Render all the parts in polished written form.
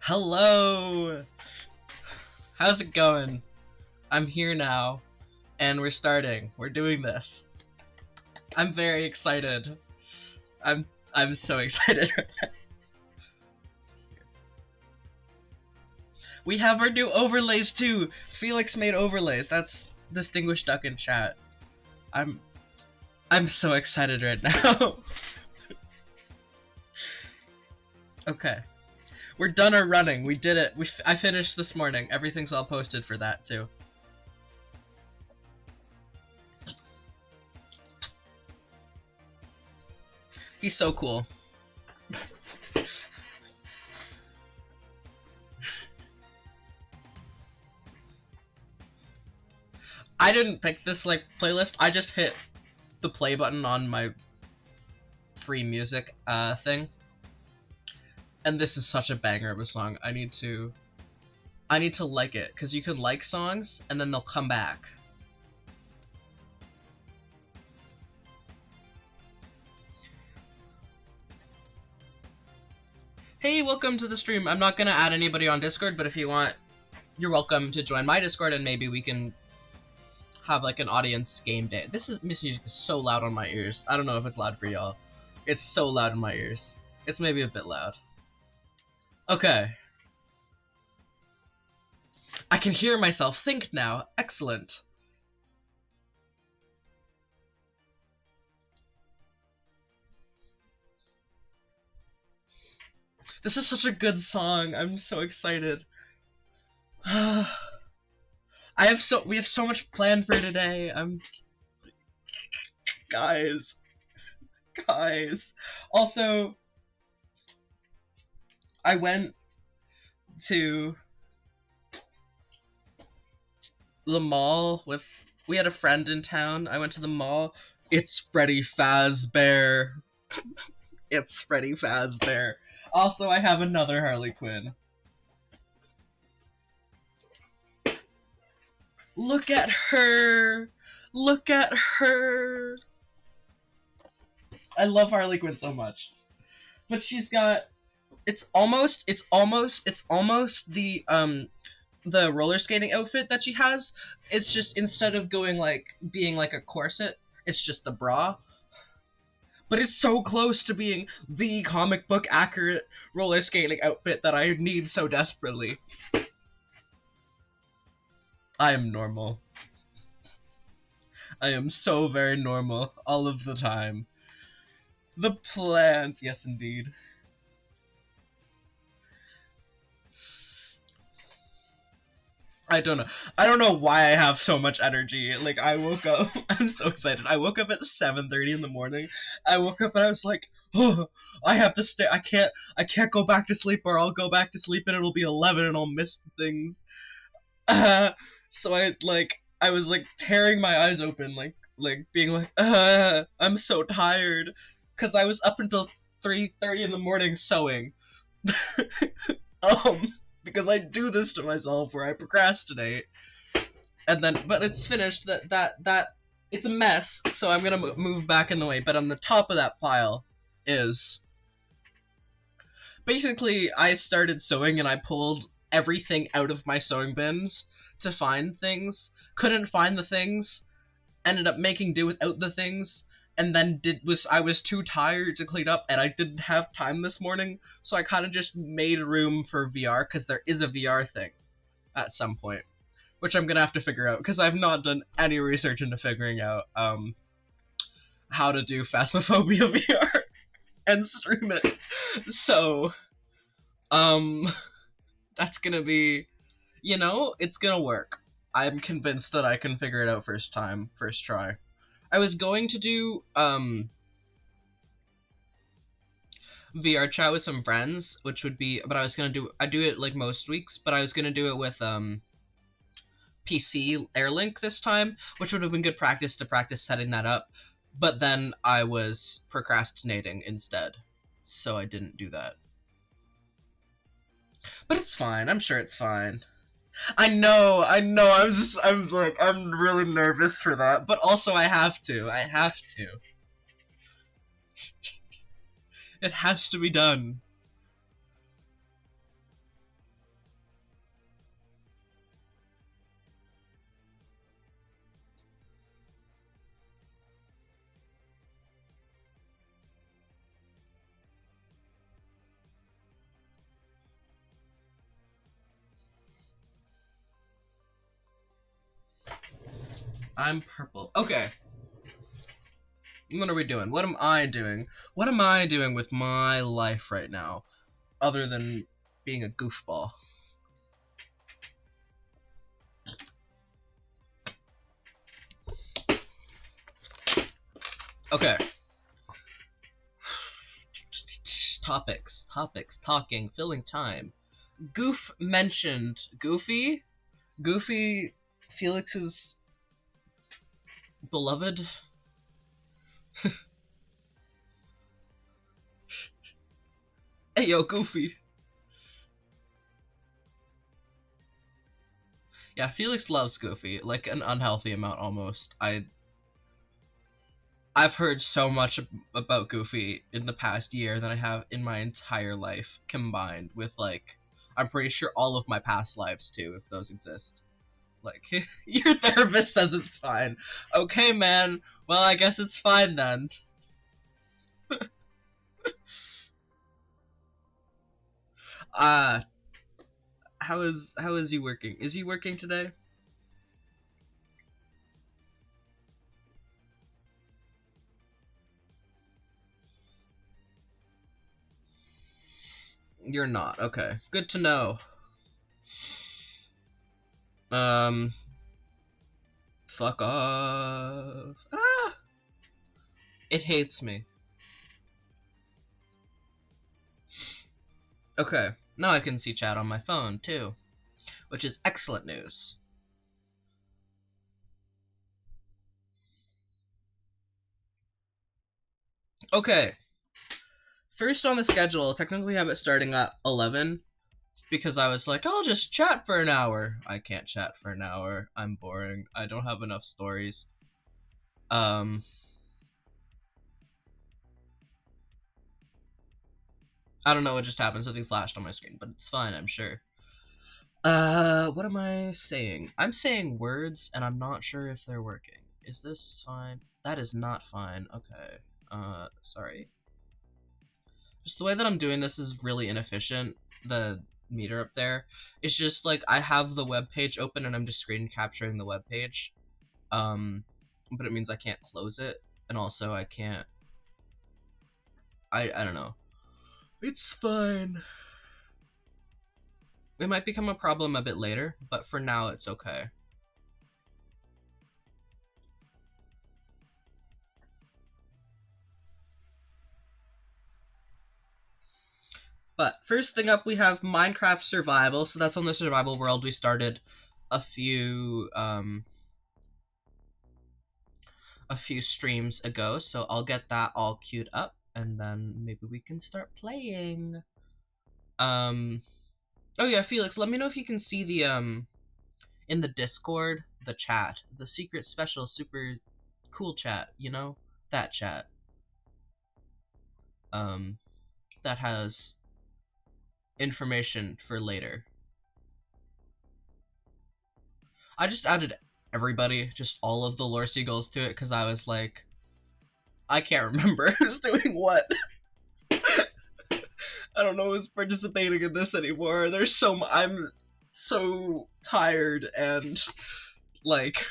Hello! How's it going? I'm here now, and we're starting. We're doing this. I'm very excited. I'm so excited right now. We have our new overlays too! Felix made overlays. That's Distinguished Duck in chat. I'm so excited right now. Okay. We're done our running. We did it. I finished this morning. Everything's all posted for that too. He's so cool. I didn't pick this playlist. I just hit the play button on my free music thing. And this is such a banger of a song. I need to like it, because you can like songs and then they'll come back. Hey, welcome to the stream. I'm not gonna add anybody on Discord, but if you want, you're welcome to join my Discord and maybe we can have like an audience game day. This music is so loud on my ears. I don't know if it's loud for y'all. It's so loud in my ears. It's maybe a bit loud. Okay. I can hear myself think now. Excellent. This is such a good song. I'm so excited. we have so much planned for today. Guys. Also, I went to the mall we had a friend in town. I went to the mall. It's Freddy Fazbear. It's Freddy Fazbear. Also, I have another Harley Quinn. Look at her! Look at her! I love Harley Quinn so much. But she's got... It's almost the roller skating outfit that she has. It's just, instead of being like a corset, it's just the bra. But it's so close to being the comic book accurate roller skating outfit that I need so desperately. I am normal. I am so very normal all of the time. The plans, yes indeed. I don't know why I have so much energy. Like, I woke up, I'm so excited. I woke up at 7:30 in the morning. I woke up and I was like, oh, I have to stay. I can't go back to sleep, or I'll go back to sleep and it'll be 11 and I'll miss things. So I was like tearing my eyes open, like being like, I'm so tired, cause I was up until 3:30 in the morning sewing. Because I do this to myself where I procrastinate, and then but it's finished. That it's a mess, so I'm gonna move back in the way. But on the top of that pile is basically I started sewing and I pulled everything out of my sewing bins to find things. Couldn't find the things. Ended up making do without the things. And then I was too tired to clean up, and I didn't have time this morning, so I kind of just made room for VR, because there is a VR thing at some point, which I'm gonna have to figure out, because I've not done any research into figuring out how to do Phasmophobia VR and stream it. So, that's gonna be, it's gonna work. I'm convinced that I can figure it out first try. I was going to do VR chat with some friends, which would be, but I do it like most weeks, but I was gonna do it with PC Airlink this time, which would have been good practice to practice setting that up. But then I was procrastinating instead, so I didn't do that. But it's fine. I'm sure it's fine. I know. I'm really nervous for that, but also I have to. It has to be done. I'm purple. Okay. What are we doing? What am I doing? What am I doing with my life right now? Other than being a goofball. Okay. Topics, talking, filling time. Goof mentioned. Goofy? Goofy, Felix's beloved? Hey yo, Goofy. Yeah, Felix loves Goofy, like an unhealthy amount almost. I've heard so much about Goofy in the past year than I have in my entire life combined with, like, I'm pretty sure all of my past lives too, if those exist. Like, your therapist says it's fine. Okay, man. Well, I guess it's fine then. Uh, how is he working? Is he working today? You're not. Okay. Good to know. Um, fuck off. Ah! It hates me. Okay. Now I can see chat on my phone, too. Which is excellent news. Okay. First on the schedule, technically have it starting at 11. Because I was like, I'll just chat for an hour. I can't chat for an hour. I'm boring. I don't have enough stories. I don't know what just happened. Something flashed on my screen, but it's fine, I'm sure. What am I saying? I'm saying words, and I'm not sure if they're working. Is this fine? That is not fine. Okay. Sorry. Just the way that I'm doing this is really inefficient. The meter up there. It's just like I have the web page open and I'm just screen capturing the web page. But it means I can't close it, and also I can't. I don't know. It's fine. It might become a problem a bit later, but for now it's okay. But first thing up, we have Minecraft Survival. So that's on the survival world we started a few streams ago. So I'll get that all queued up, and then maybe we can start playing. Oh yeah, Felix, let me know if you can see the in the Discord, the chat, the secret special super cool chat, you know? That chat. That has information for later. I just added everybody, just all of the lore seagulls to it, because I was like, I can't remember who's doing what. I don't know who's participating in this anymore. I'm so tired, and like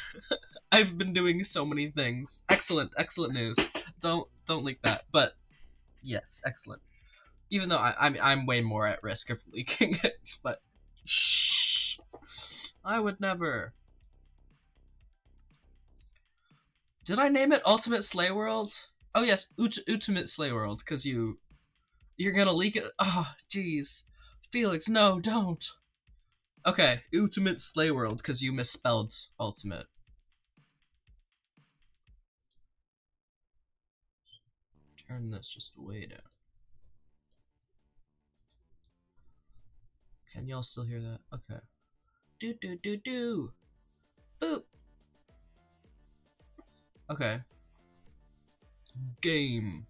I've been doing so many things. Excellent news. Don't leak that. But yes, excellent. Even though I'm way more at risk of leaking it, but shh, I would never. Did I name it Ultimate Slay World? Oh yes, Ultimate Slay World, because you're gonna leak it. Oh, jeez, Felix, no, don't. Okay, Ultimate Slay World, because you misspelled Ultimate. Turn this just way down. Can y'all still hear that? Okay. Do. Boop. Okay. Game.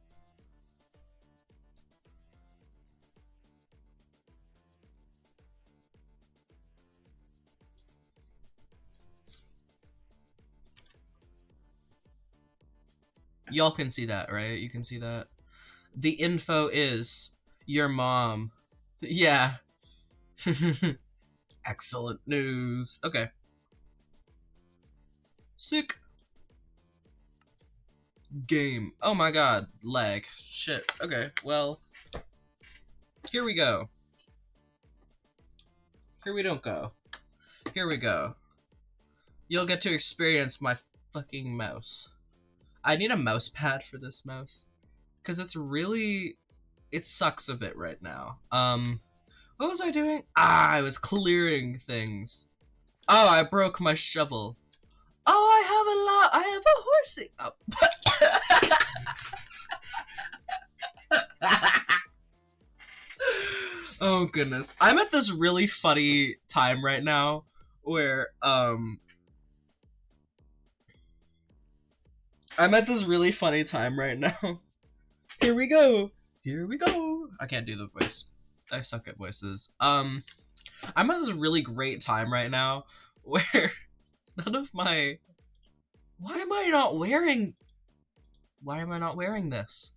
Y'all can see that, right? You can see that. The info is your mom. Yeah. Excellent news. Okay. Sick. Game. Oh my god, lag. Shit. Okay, well, here we go. Here we don't go. Here we go. You'll get to experience my fucking mouse. I need a mouse pad for this mouse. Because it's really... It sucks a bit right now. What was I doing? I was clearing things. Oh, I broke my shovel. Oh, I have a horsey. Oh. Oh goodness. I'm at this really funny time right now where I'm at this really funny time right now. Here we go. Here we go. I can't do the voice. I suck at voices. I'm at this really great time right now where none of my... Why am I not wearing this?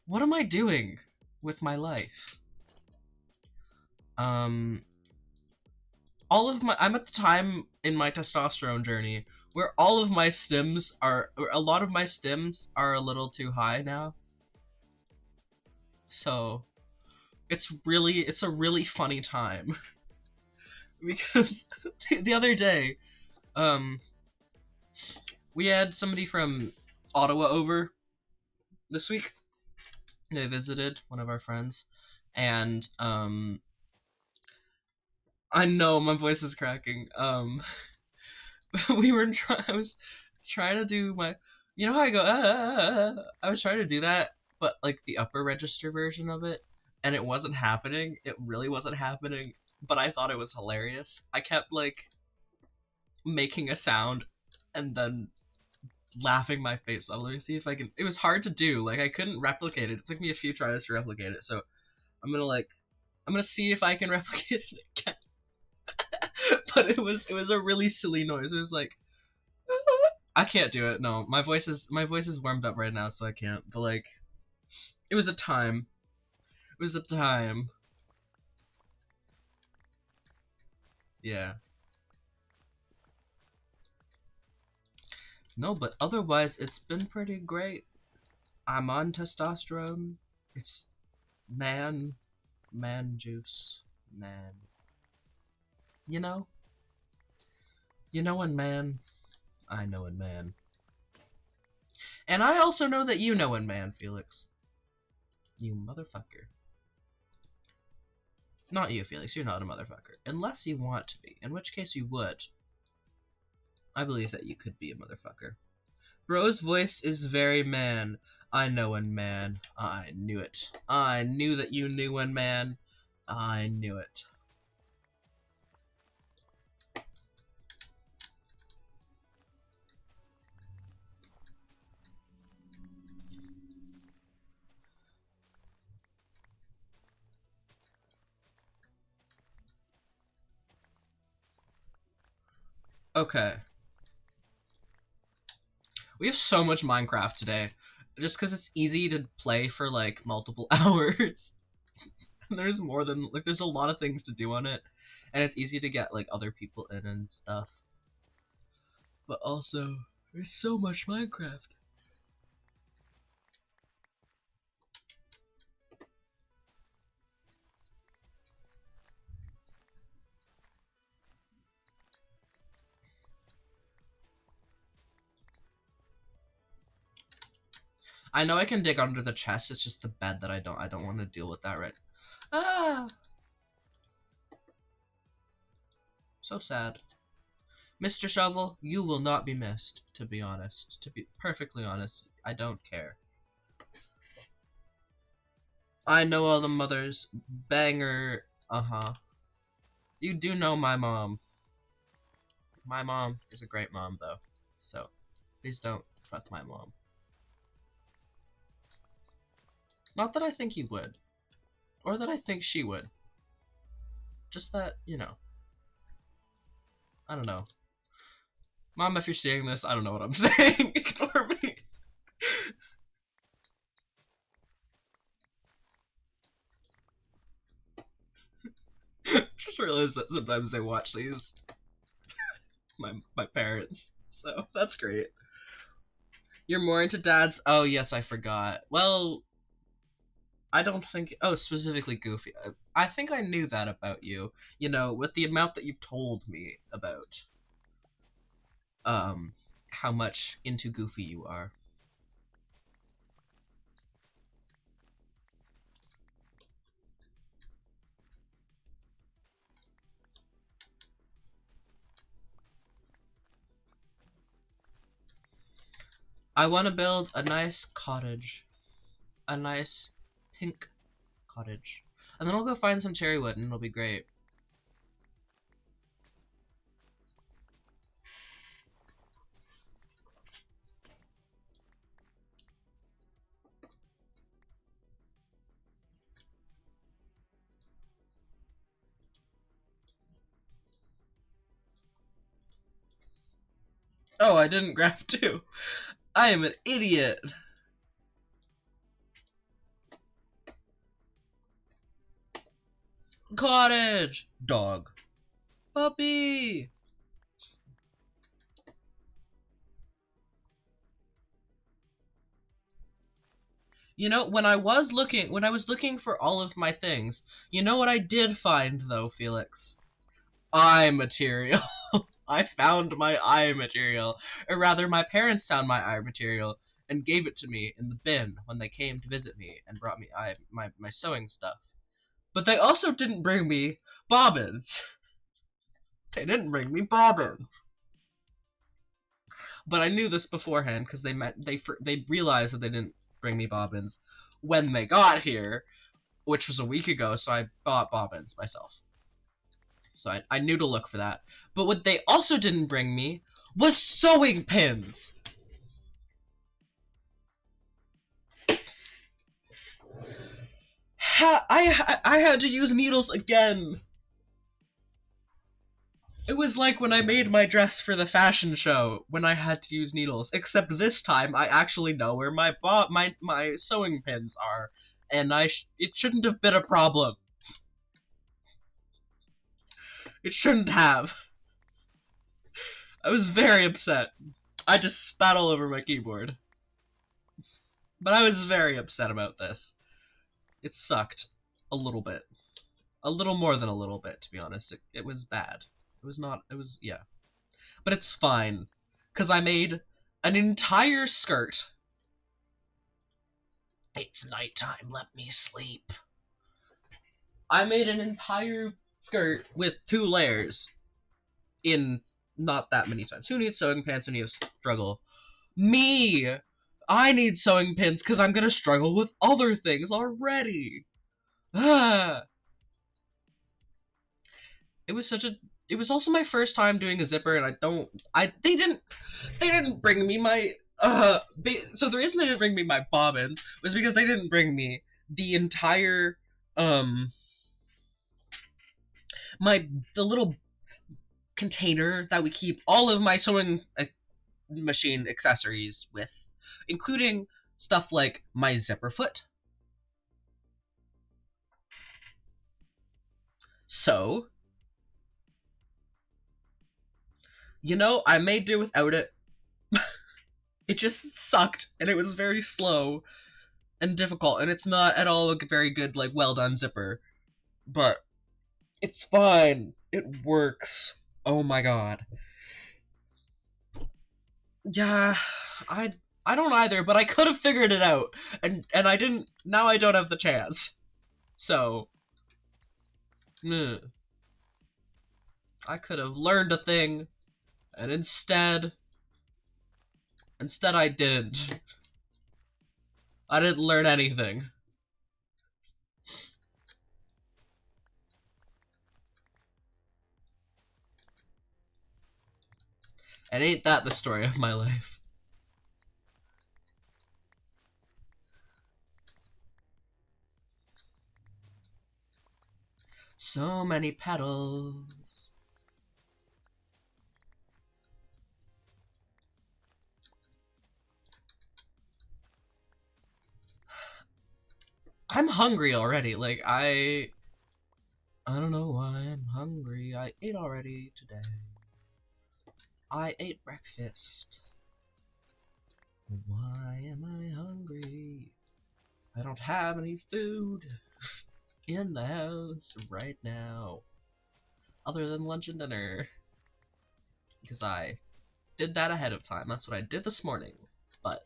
What am I doing with my life? I'm at the time in my testosterone journey where a lot of my stims are a little too high now. So it's a really funny time. Because the other day, we had somebody from Ottawa over this week. They visited, one of our friends, and I know my voice is cracking. I was trying to do my, you know how I go, I was trying to do that, but like the upper register version of it, and it wasn't happening. It really wasn't happening, but I thought it was hilarious. I kept like making a sound and then laughing my face off. Let me see if I can. It was hard to do. Like I couldn't replicate it. It took me a few tries to replicate it. So I'm gonna see if I can replicate it again. But it was a really silly noise. It was like I can't do it. No, my voice is warmed up right now, so I can't. But like, it was a time. It was a time. Yeah. No, but otherwise, it's been pretty great. I'm on testosterone. It's man juice, man. You know? You know in man, I know in man. And I also know that you know in man, Felix. You motherfucker. Not you, Felix, you're not a motherfucker. Unless you want to be, in which case you would. I believe that you could be a motherfucker. Bro's voice is very man. I know in man. I knew it. I knew that you knew in man. I knew it. Okay. We have so much Minecraft today. Just because it's easy to play for, like, multiple hours. There's more than, like, there's a lot of things to do on it. And it's easy to get, like, other people in and stuff. But also, there's so much Minecraft. I know I can dig under the chest, it's just the bed that I don't want to deal with that right. Ah! So sad. Mr. Shovel, you will not be missed, to be honest. To be perfectly honest, I don't care. I know all the mothers. Banger. Uh-huh. You do know my mom. My mom is a great mom, though. So, please don't fuck my mom. Not that I think he would. Or that I think she would. Just that, you know. I don't know. Mom, if you're seeing this, I don't know what I'm saying. Ignore me. Just realized that sometimes they watch these. my parents. So, that's great. You're more into dads? Oh, yes, I forgot. Well, I don't think. Oh, specifically Goofy. I think I knew that about you. You know, with the amount that you've told me about um how much into Goofy you are. I want to build a nice cottage, a nice pink cottage, and then I'll go find some cherry wood, and it'll be great. Oh, I didn't grab two. I am an idiot. Cottage. Dog. Puppy. You know, when I was looking for all of my things, you know what I did find though, Felix? Eye material. I found my eye material. Or rather, my parents found my eye material and gave it to me in the bin when they came to visit me and brought me my sewing stuff. But they also didn't bring me bobbins. They didn't bring me bobbins. But I knew this beforehand because they realized that they didn't bring me bobbins when they got here, which was a week ago. So I bought bobbins myself. So I knew to look for that. But what they also didn't bring me was sewing pins. I had to use needles again. It was like when I made my dress for the fashion show when I had to use needles. Except this time I actually know where my sewing pins are, and it shouldn't have been a problem. It shouldn't have. I was very upset. I just spat all over my keyboard. But I was very upset about this. It sucked. A little bit. A little more than a little bit, to be honest. It was bad. It was not, it was, yeah. But it's fine. Because I made an entire skirt. It's nighttime, let me sleep. I made an entire skirt with 2 layers in not that many times. Who needs sewing pants when you have struggle? Me! I need sewing pins because I'm gonna struggle with other things already. Ah. It was such a. It was also my first time doing a zipper, and they didn't bring me my so the reason they didn't bring me my bobbins was because they didn't bring me the entire my the little container that we keep all of my sewing machine accessories with, including stuff like my zipper foot. So, you know, I made do without it. It just sucked, and it was very slow and difficult, and it's not at all a very good, like, well done zipper. But it's fine. It works. Oh my god. Yeah, I I don't either, but I could have figured it out, and I didn't. Now I don't have the chance. So, meh. I could have learned a thing, and instead I didn't. I didn't learn anything. And ain't that the story of my life? So many petals. I'm hungry already. Like, I don't know why I'm hungry. I ate already today. I ate breakfast. Why am I hungry? I don't have any food in the house right now, other than lunch and dinner. Because I did that ahead of time. That's what I did this morning. But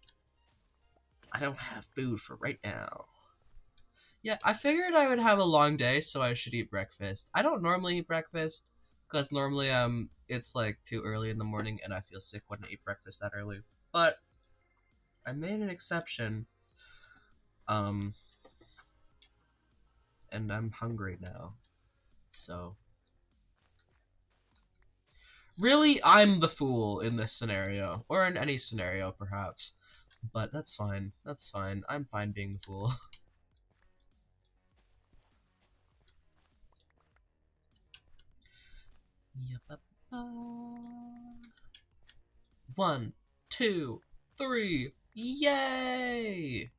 I don't have food for right now. Yeah, I figured I would have a long day, so I should eat breakfast. I don't normally eat breakfast, because normally it's like too early in the morning and I feel sick when I eat breakfast that early. But I made an exception. Um, and I'm hungry now. So really, I'm the fool in this scenario, or in any scenario, perhaps. But that's fine. That's fine. I'm fine being the fool. Yep. 1, 2, 3. Yay!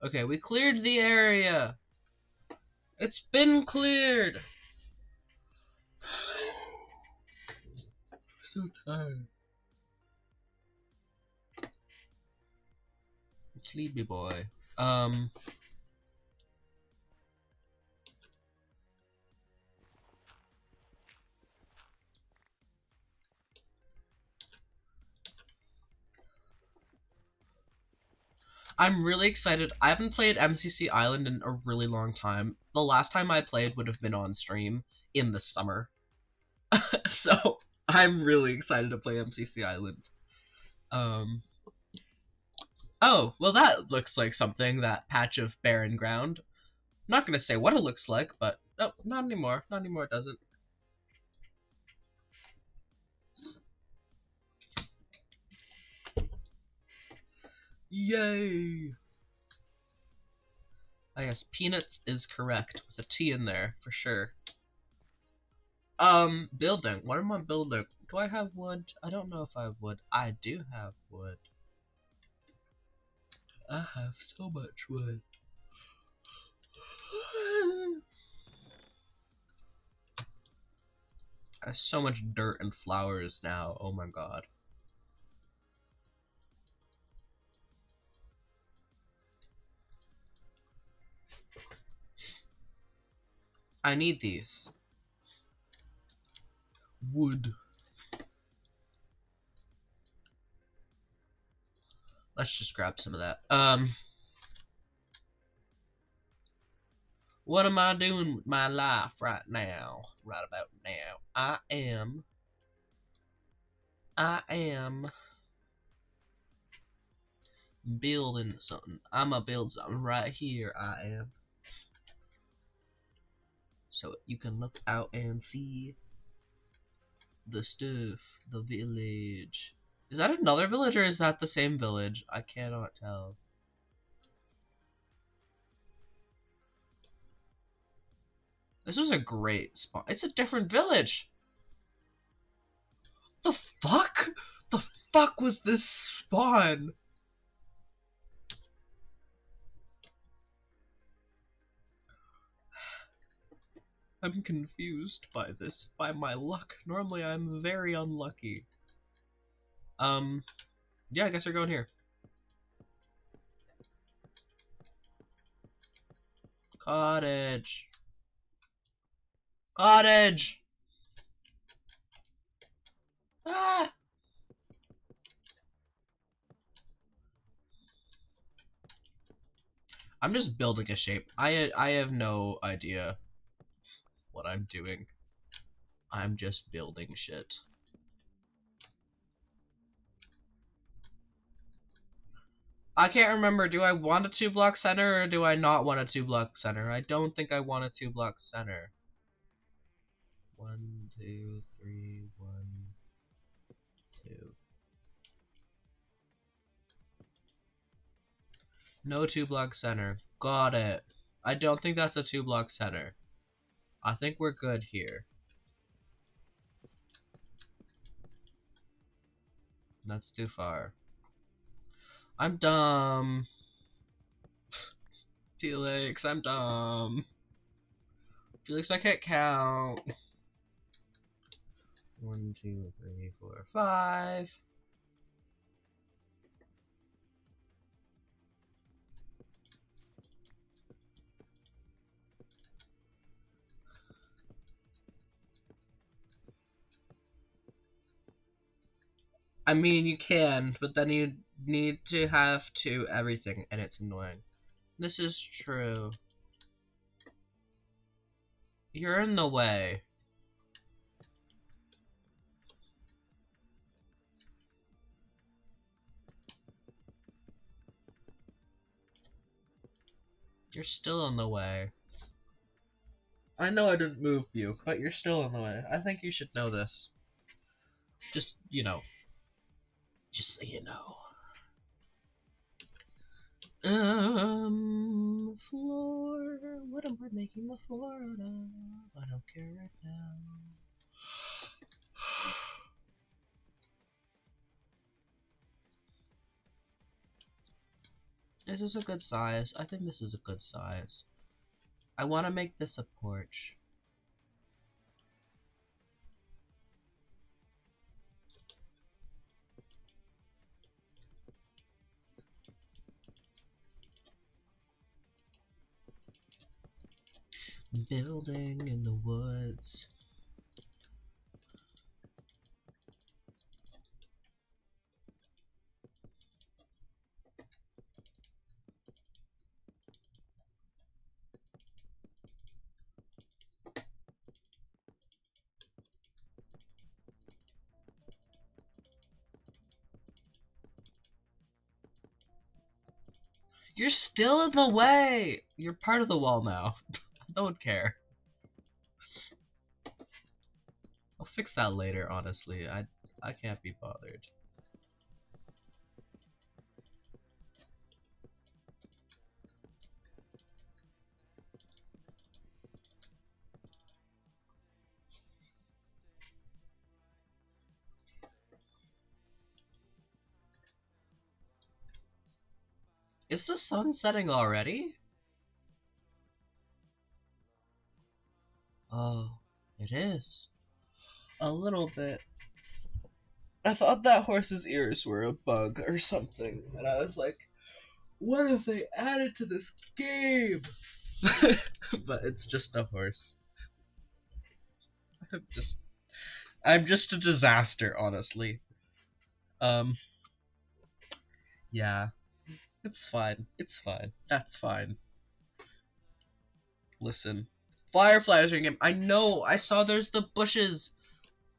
Okay, we cleared the area. It's been cleared. I'm so tired. Sleepy boy. I'm really excited. I haven't played MCC Island in a really long time. The last time I played would have been on stream in the summer. So I'm really excited to play MCC Island. Um. Oh, well that looks like something, that patch of barren ground. I'm not gonna say what it looks like, but no, not anymore. Not anymore, it doesn't. Yay! I guess peanuts is correct, with a T in there, for sure. Building. What am I building? Do I have wood? I don't know if I have wood. I do have wood. I have so much wood. I have so much dirt and flowers now. Oh my god. I need these. Wood. Let's just grab some of that. What am I doing with my life right now? Right about now. I am building something. I'ma build something right here. I am. So you can look out and see the stuff. The village. Is that another village or is that the same village? I cannot tell. This was a great spot. It's a different village. The fuck? The fuck was this spawn? I'm confused by this, by my luck. Normally I'm very unlucky. Yeah, I guess we're going here. Cottage. Cottage! Ah! I'm just building a shape. I have no idea what I'm doing. I'm just building shit. I can't remember, do I want a 2-block center or do I not want a 2-block center? I don't think I want a 2-block center. 1, 2, 3, 1, 2. No 2-block center. Got it. I don't think that's a 2-block center. I think we're good here. That's too far. I'm dumb. Felix, I'm dumb. Felix, I can't count. 1, 2, 3, 4, 5. I mean, you can, but then you need to have to everything, and it's annoying. This is true. You're in the way. You're still in the way. I know I didn't move you, but you're still in the way. I think you should know this. Just, you know. Just so you know. Floor. What am I making the floor out of? I don't care right now. This is a good size. I think this is a good size. I want to make this a porch. Building in the woods. You're still in the way! You're part of the wall now. I don't care. I'll fix that later, honestly. I can't be bothered. Is the sun setting already? Oh, it is. A little bit. I thought that horse's ears were a bug or something, and I was like, what if they added to this game? But it's just a horse. I'm just a disaster, honestly. Yeah. It's fine. It's fine. That's fine. Listen. Fireflies are in game. I know! I saw there's the bushes!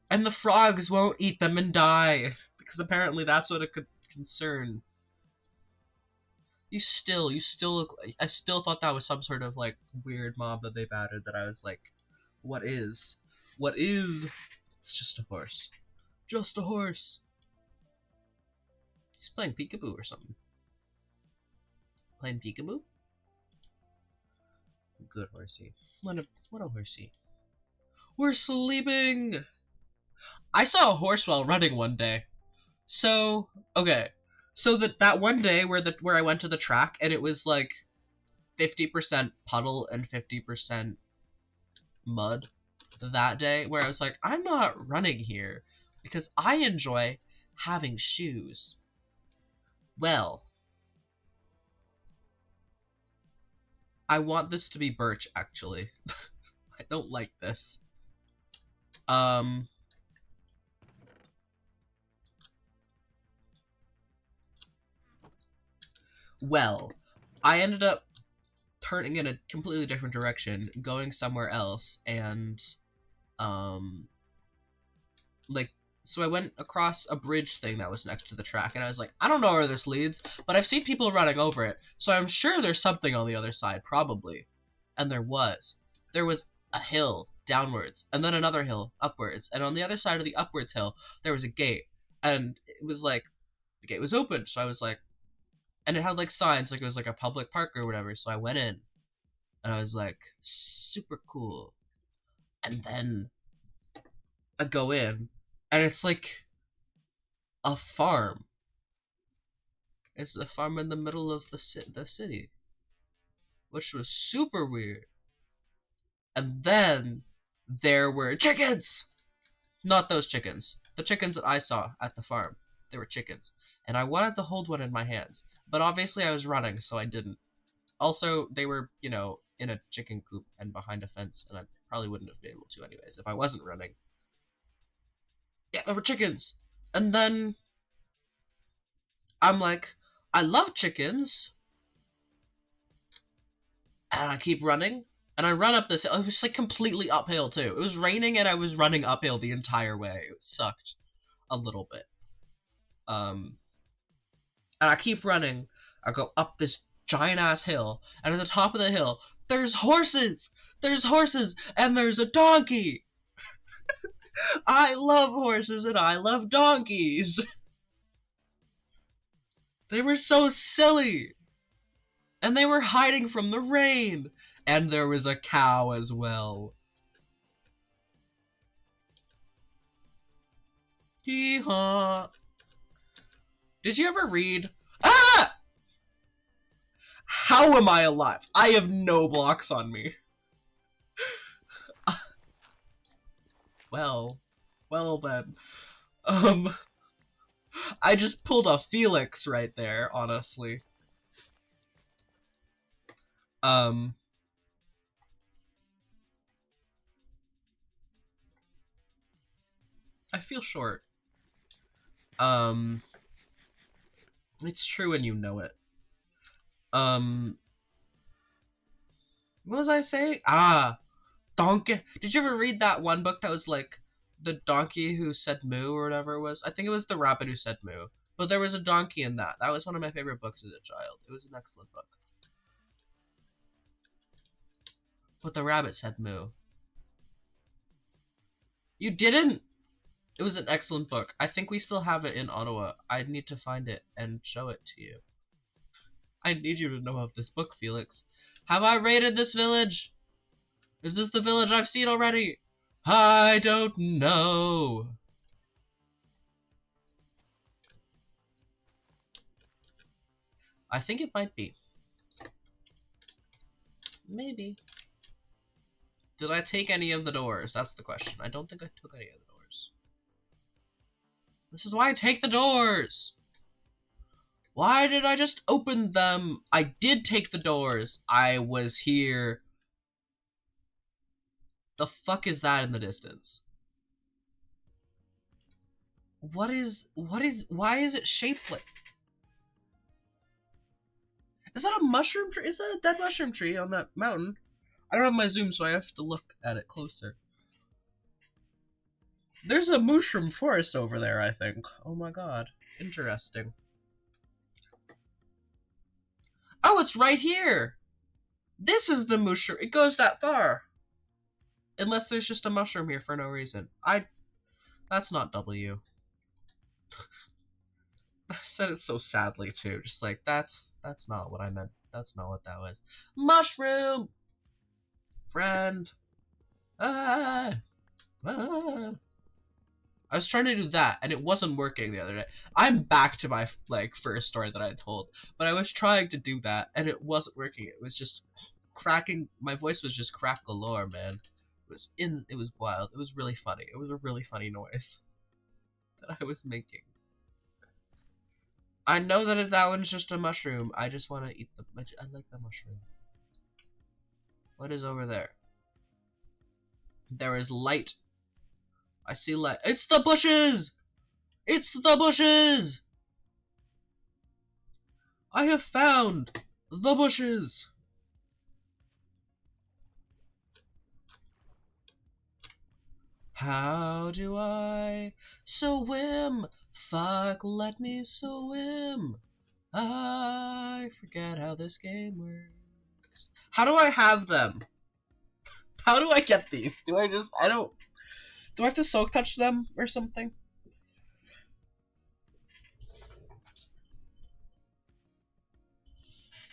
And the frogs won't eat them and die! Because apparently that's what it could concern. You still look like, I still thought that was some sort of, like, weird mob that they've added that I was like, what is? What is? It's just a horse. Just a horse. He's playing peekaboo or something. Playing peekaboo? Good horsey. What a horsey. We're sleeping! I saw a horse while running one day. So, okay. So that one day where I went to the track and it was like 50% puddle and 50% mud that day, where I was like, I'm not running here because I enjoy having shoes. Well, I want this to be birch, actually. I don't like this. Well, I ended up turning in a completely different direction, going somewhere else, and, like, so I went across a bridge thing that was next to the track, and I was like, I don't know where this leads, but I've seen people running over it, so I'm sure there's something on the other side, probably. And there was. There was a hill downwards, and then another hill upwards, and on the other side of the upwards hill, there was a gate, and it was like, the gate was open, so I was like, and it had like signs, like it was like a public park or whatever, so I went in, and I was like, super cool. And then I go in, and it's like a farm. It's a farm in the middle of the city, which was super weird. And then there were chickens! Not those chickens. The chickens that I saw at the farm. They were chickens. And I wanted to hold one in my hands, but obviously I was running, so I didn't. Also, they were, you know, in a chicken coop and behind a fence, and I probably wouldn't have been able to anyways if I wasn't running. Yeah, there were chickens! And then I'm like, I love chickens. And I keep running. And I run up this hill. It was like completely uphill too. It was raining and I was running uphill the entire way. It sucked a little bit. And I keep running. I go up this giant ass hill, and at the top of the hill, there's horses! There's horses, and there's a donkey! I love horses and I love donkeys! They were so silly! And they were hiding from the rain! And there was a cow as well. Hee-haw. Did you ever read... Ah! How am I alive? I have no blocks on me. Well then. I just pulled a Felix right there, honestly. I feel short. It's true and you know it. What was I saying? Ah, donkey. Did you ever read that one book that was like the donkey who said moo or whatever it was? I think it was the rabbit who said moo. But there was a donkey in that. That was one of my favorite books as a child. It was an excellent book. But the rabbit said moo. You didn't? It was an excellent book. I think we still have it in Ottawa. I need to find it and show it to you. I need you to know of this book, Felix. Have I raided this village? Is this the village I've seen already? I don't know. I think it might be. Maybe. Did I take any of the doors? That's the question. I don't think I took any of the doors. This is why I take the doors! Why did I just open them? I did take the doors. I was here. The fuck is that in the distance? Why is it shaped like... Is that a mushroom tree? Is that a dead mushroom tree on that mountain? I don't have my zoom, so I have to look at it closer. There's a mushroom forest over there, I think. Oh my god. Interesting. Oh, it's right here! This is the mushroom. It goes that far. Unless there's just a mushroom here for no reason. That's not W. I said it so sadly too. Just like, that's not what I meant. That's not what that was. Mushroom! Friend! Ah! Ah! I was trying to do that, and it wasn't working the other day. I'm back to my, first story that I told. But I was trying to do that, and it wasn't working. It was just cracking. My voice was just crack galore, man. It was wild. It was really funny. It was a really funny noise that I was making. I know that if that one's just a mushroom, I just want to eat I like the mushroom. What is over there? There is light. I see light. It's the bushes! It's the bushes! I have found the bushes! How do I swim? Fuck, let me swim. I forget how this game works. How do I have them? How do I get these? Do I have to soak touch them or something?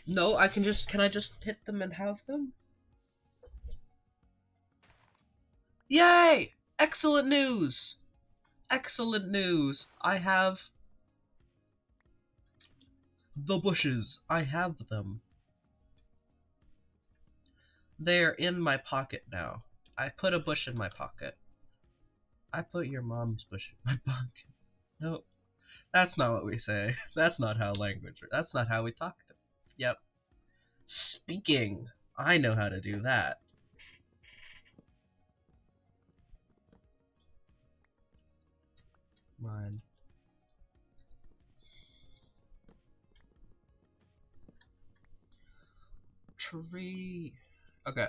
No, can I just hit them and have them? Yay! Excellent news! Excellent news! I have the bushes. I have them. They're in my pocket now. I put a bush in my pocket. I put your mom's bush in my pocket. No, that's not what we say. That's not how language. That's not how we talk. Yep. Speaking. I know how to do that. Mine. tree. Okay.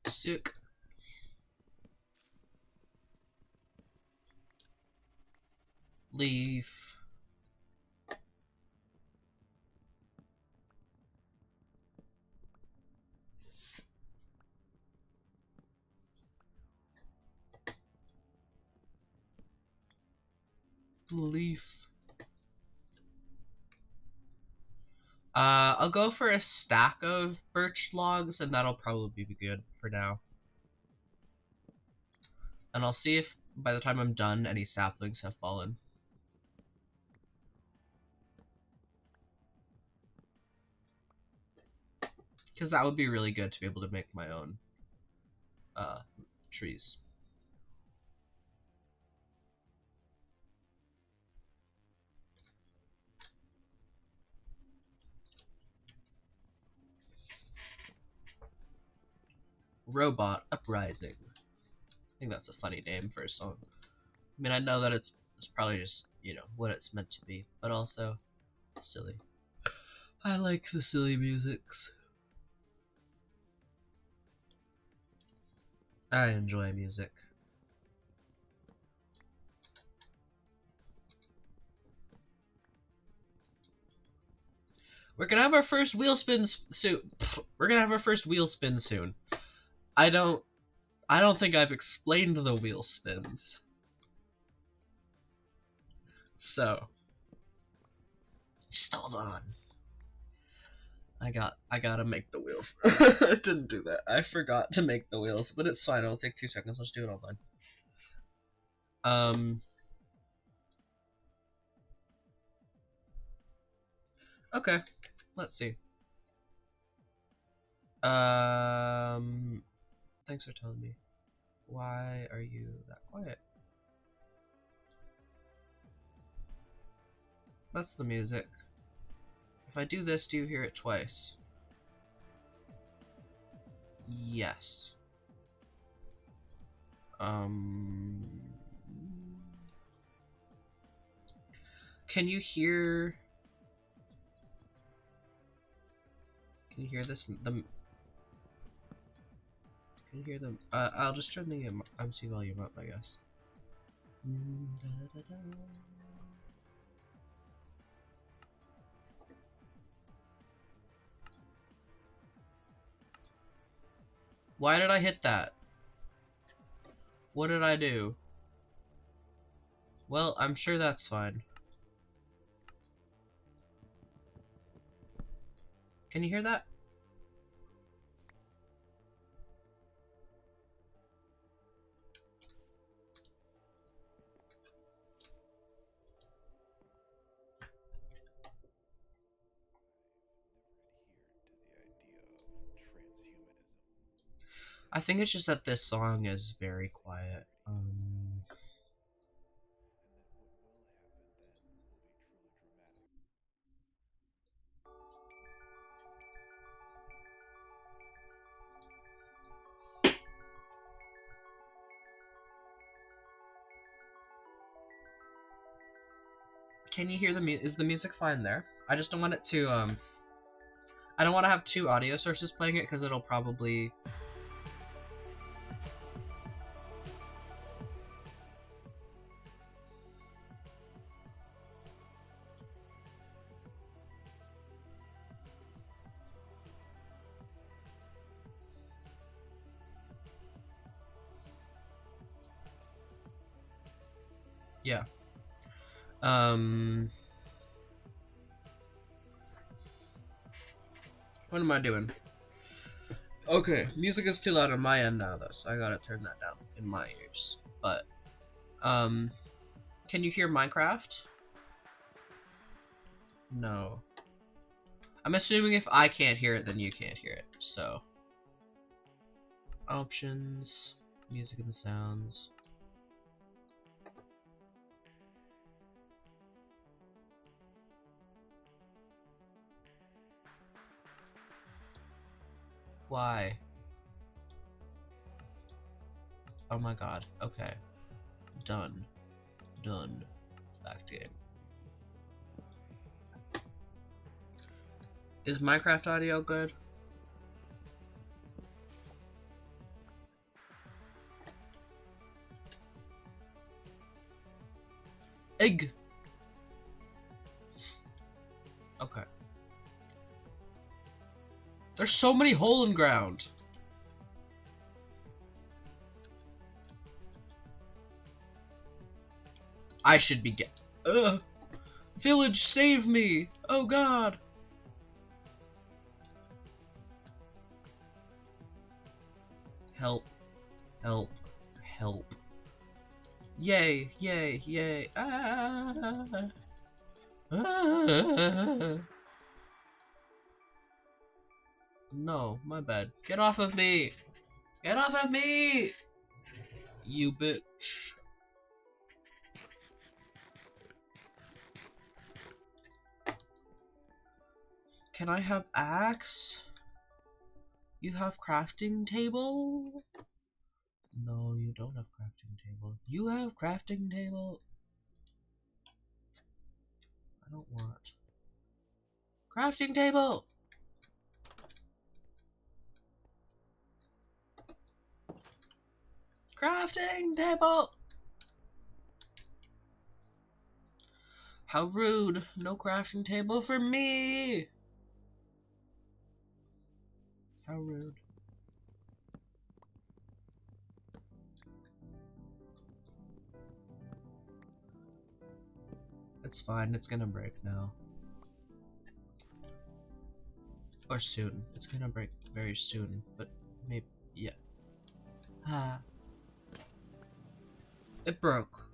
Sick. Leaf. Leaf. I'll go for a stack of birch logs, and that'll probably be good for now. And I'll see if by the time I'm done, any saplings have fallen. Because that would be really good to be able to make my own trees. Robot Uprising. I think that's a funny name for a song. I mean, I know that it's probably just, you know, what it's meant to be, but also silly. I like the silly musics. I enjoy music. We're gonna have our first wheel spin soon. We're gonna have our first wheel spin soon. I don't think I've explained the wheel spins. So, just hold on. I gotta make the wheels. I didn't do that. I forgot to make the wheels, but it's fine. It'll take 2 seconds. Let's do it online. Okay. Let's see. Thanks for telling me. Why are you that quiet? That's the music. If I do this, do you hear it twice? Yes. Can you hear this? Can you hear them? I'll just turn the MC volume up, I guess. Why did I hit that? What did I do? Well, I'm sure that's fine. Can you hear that? I think it's just that this song is very quiet. Can you hear the is the music fine there? I just don't want it to I don't want to have 2 audio sources playing it because it'll probably yeah. What am I doing? Okay, music is too loud on my end now though, so I gotta turn that down in my ears. But, can you hear Minecraft? No. I'm assuming if I can't hear it, then you can't hear it, so. Options, music and sounds. Why? Oh my god. Okay. Done. Done. Back to game. Is Minecraft audio good? Egg! Okay. There's so many hole in ground! I should be Village, save me! Oh god! Help. Help. Help. Yay! Yay! Yay! Ah! Ah! No, my bad. Get off of me! Get off of me! You bitch. Can I have axe? You have crafting table? No, you don't have crafting table. You have crafting table? I don't want. Crafting table! Crafting table! How rude! No crafting table for me! How rude. It's fine, it's gonna break now. Or soon. It's gonna break very soon, but maybe, yeah. Ah. It broke.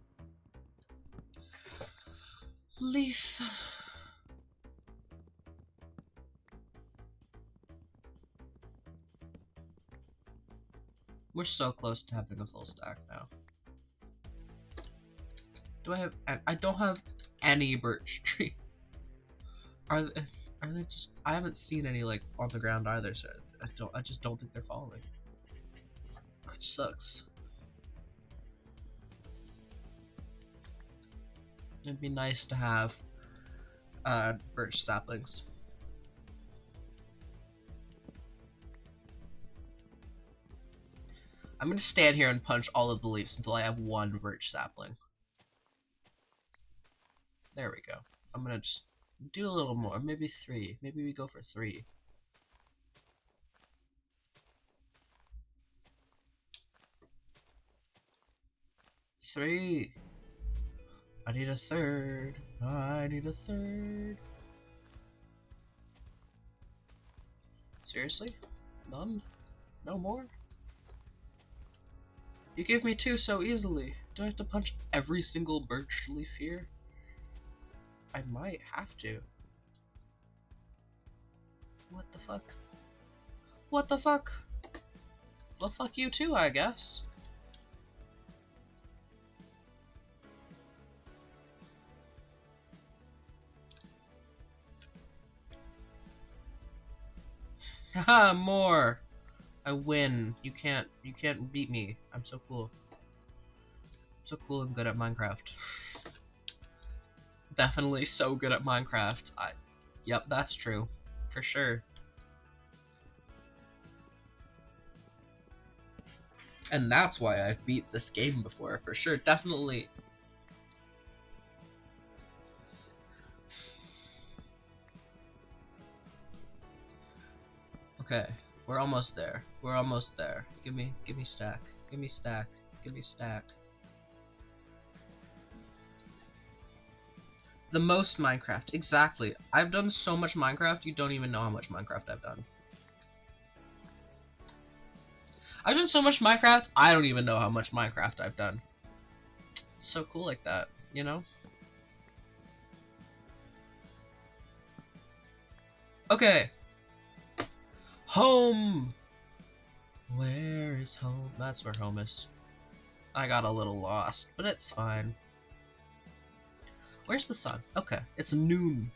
Leaf. We're so close to having a full stack now. Do I have? I don't have any birch tree. Are they just? I haven't seen any like on the ground either, so I just don't think they're falling. Which sucks. It'd be nice to have birch saplings. I'm gonna stand here and punch all of the leaves until I have one birch sapling. There we go. I'm gonna just do a little more, maybe 3. Maybe we go for 3. Three. I need a third. I need a third. Seriously? None? No more? You gave me 2 so easily. Do I have to punch every single birch leaf here? I might have to. What the fuck? What the fuck? Well, fuck you too, I guess. Haha, more! I win. You can't beat me. I'm so cool. I'm so cool and good at Minecraft. Definitely so good at Minecraft. Yep, that's true. For sure. And that's why I've beat this game before, for sure. Definitely. Okay, we're almost there. We're almost there. Give me stack. Give me stack. Give me stack. The most Minecraft, exactly. I've done so much Minecraft, you don't even know how much Minecraft I've done. I've done so much Minecraft, I don't even know how much Minecraft I've done. It's so cool like that, you know? Okay. Home! Where is home? That's where home is. I got a little lost, but it's fine. Where's the sun? Okay, it's noon.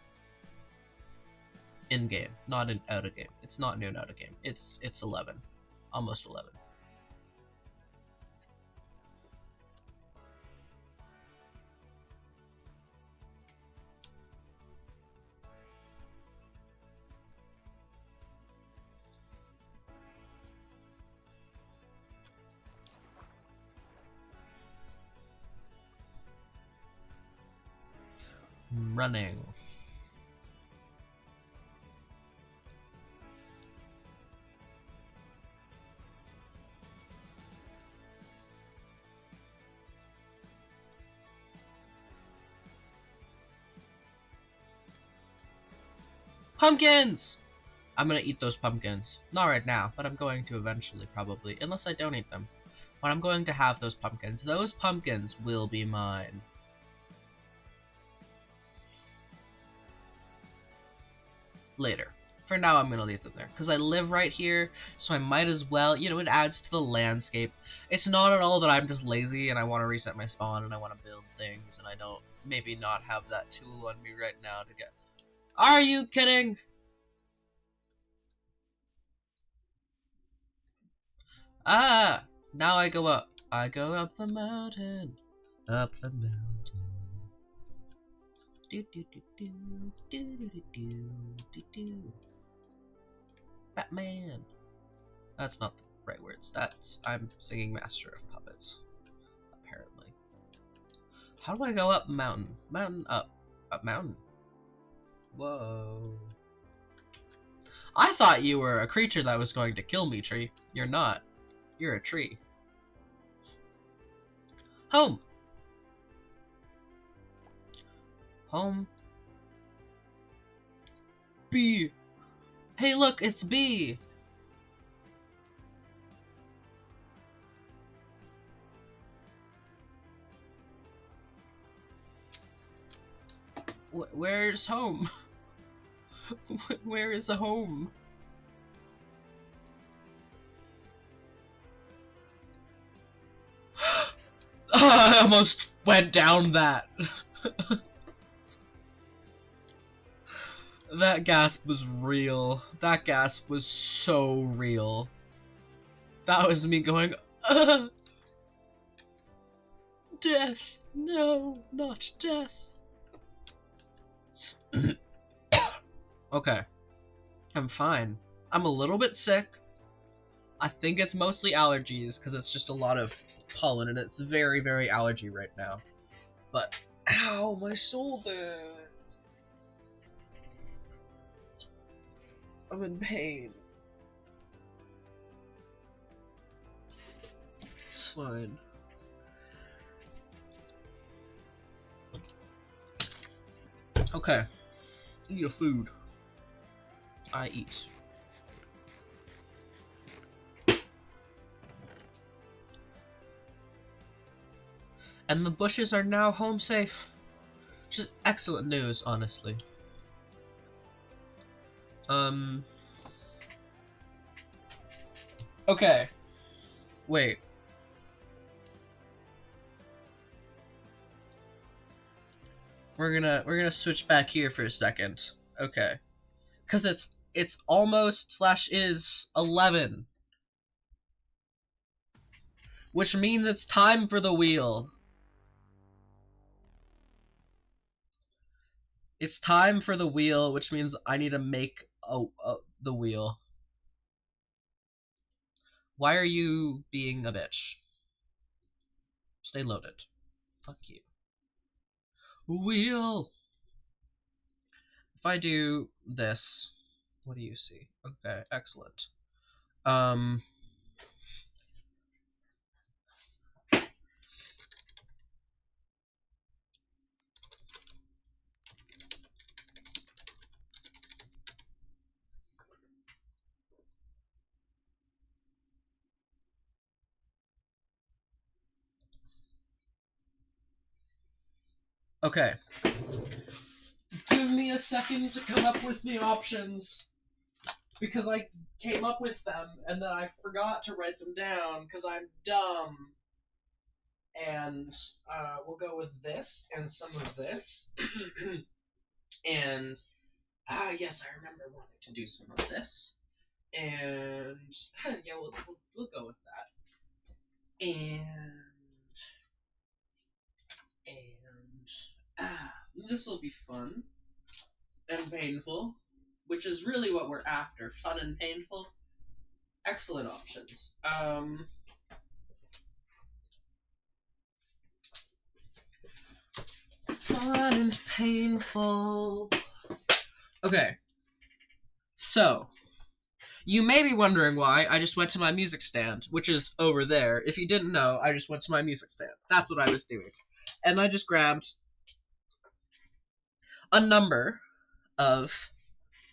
in game, not in out of game. It's not noon out of game. It's 11, almost 11. Running. Pumpkins! I'm gonna eat those pumpkins. Not right now, but I'm going to eventually, probably. Unless I don't eat them. But I'm going to have those pumpkins. Those pumpkins will be mine. Later. For now, I'm gonna leave them there. Because I live right here, so I might as well, you know, it adds to the landscape. It's not at all that I'm just lazy and I want to reset my spawn and I want to build things and I don't maybe not have that tool on me right now to get... Are you kidding? Ah! Now I go up. I go up the mountain. Up the mountain. Do do do do do do do do do. Batman. That's not the right words. That's I'm singing Master of Puppets. Apparently. How do I go up mountain? Mountain up. Up mountain. Whoa. I thought you were a creature that was going to kill me, tree. You're not. You're a tree. Home. Home. B. Hey, look, it's B. Where's home? Where is a home? I almost went down that. That gasp was real. That gasp was so real. That was me going, death! No, not death. Okay. I'm fine. I'm a little bit sick. I think it's mostly allergies, because it's just a lot of pollen, and it's very, very allergy right now. But, ow, my shoulders! I'm in pain. It's fine. Okay. Eat a food. I eat. And the bushes are now home safe. Which is excellent news, honestly. Okay. Wait. We're gonna switch back here for a second. Okay. Cause it's almost / is 11. Which means it's time for the wheel. It's time for the wheel, which means I need to make the wheel. Why are you being a bitch? Stay loaded. Fuck you. Wheel! If I do this, what do you see? Okay, excellent. Okay. Give me a second to come up with the options. Because I came up with them, and then I forgot to write them down, because I'm dumb. And, we'll go with this, and some of this. And Yes, I remember wanting to do some of this. And yeah, we'll go with that. And this will be fun and painful, which is really what we're after. Fun and painful. Excellent options. Fun and painful. Okay. So, you may be wondering why I just went to my music stand, which is over there. If you didn't know, I just went to my music stand. That's what I was doing. And I just grabbed a number of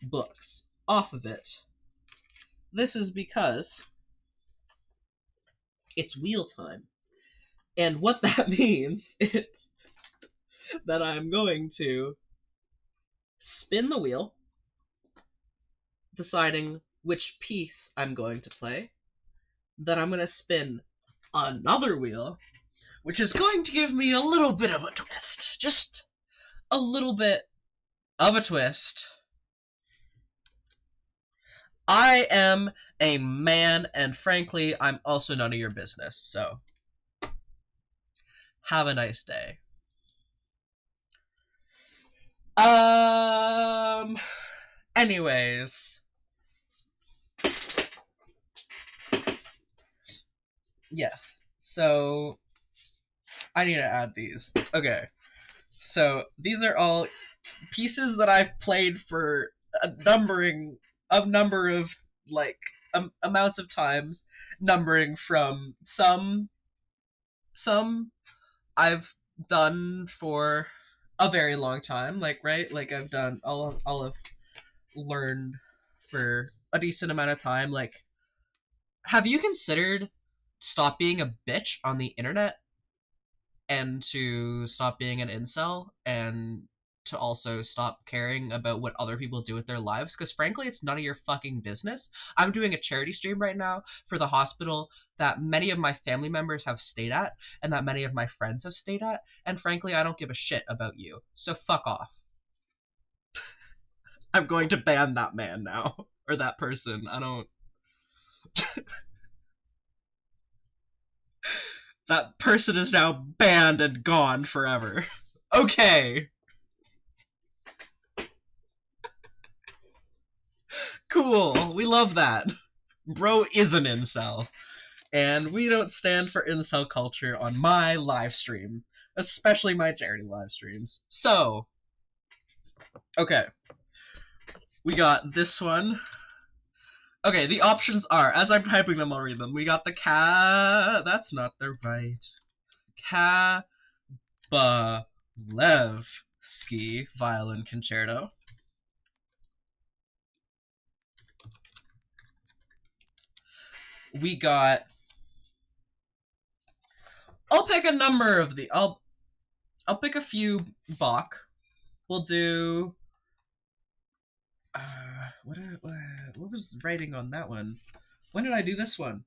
books off of it. This is because it's wheel time. And what that means is that I'm going to spin the wheel, deciding which piece I'm going to play. Then I'm going to spin another wheel, which is going to give me a little bit of a twist. Just a little bit of a twist. I am a man, and frankly, I'm also none of your business, so have a nice day. Anyways. Yes, so I need to add these. Okay, so these are all pieces that I've played for a number of like amounts of times, numbering from some I've done for a very long time, like right, like I'll have learned for a decent amount of time. Like, have you considered stop being a bitch on the internet and to stop being an incel and to also stop caring about what other people do with their lives? Because frankly, it's none of your fucking business. I'm doing a charity stream right now for the hospital that many of my family members have stayed at and that many of my friends have stayed at, and frankly, I don't give a shit about you, so fuck off. I'm going to ban that man now, or that person. I don't... That person is now banned and gone forever. Okay. Cool. We love that. Bro is an incel. And we don't stand for incel culture on my live stream, especially my charity live streams. So, okay. We got this one. Okay, the options are, as I'm typing them, I'll read them. We got the that's not the right. Kabalevsky Violin Concerto. We got... I'll pick a number of the... I'll pick a few Bach. We'll do... what was writing on that one? When did I do this one?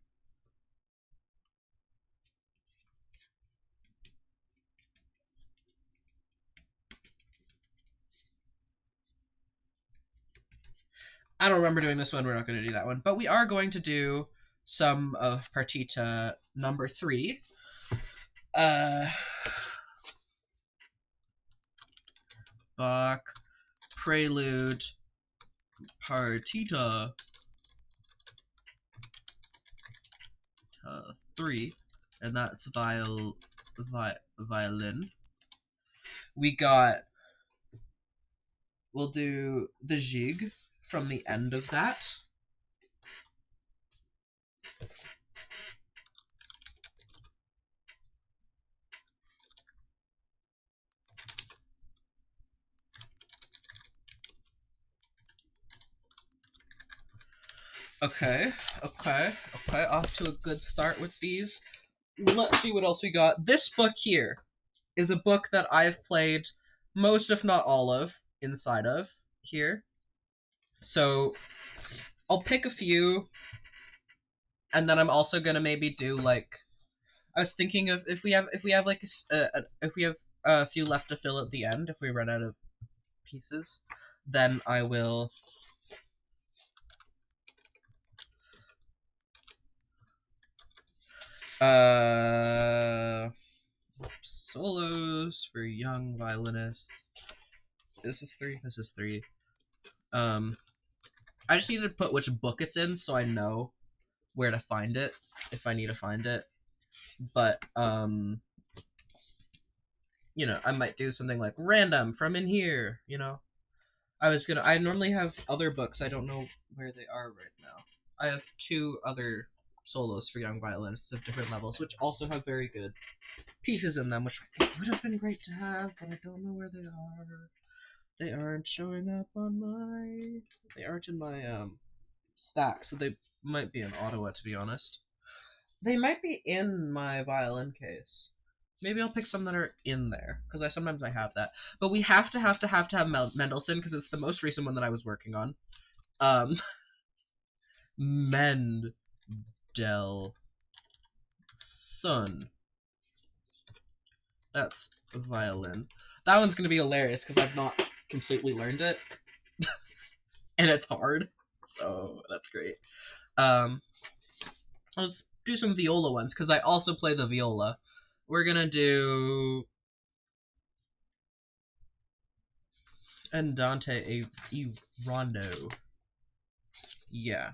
I don't remember doing this one. We're not going to do that one. But we are going to do some of Partita number 3. Bach Prelude Partita 3, and that's violin. We'll do the jig from the end of that. Okay, off to a good start with these. Let's see what else we got. This book here is a book that I've played most, if not all of, inside of here. So I'll pick a few, and then I'm also gonna maybe do like, I was thinking of if we have like if we have a few left to fill at the end if we run out of pieces. then I will solos for young violinists. This is 3. This is 3. I just need to put which book it's in so I know where to find it if I need to find it. But you know, I might do something like random from in here, you know. I normally have other books. I don't know where they are right now. I have 2 other solos for young violinists of different levels, which also have very good pieces in them, which would have been great to have, but I don't know where they are. They aren't showing up on my... They aren't in my stack, so they might be in Ottawa, to be honest. They might be in my violin case. Maybe I'll pick some that are in there, because sometimes I have that. But we have to have Mendelssohn, because it's the most recent one that I was working on. Mendelssohn. That's a violin. That one's going to be hilarious, because I've not completely learned it. And it's hard, so that's great. Let's do some viola ones, because I also play the viola. We're going to do... Andante e Rondo. Yeah.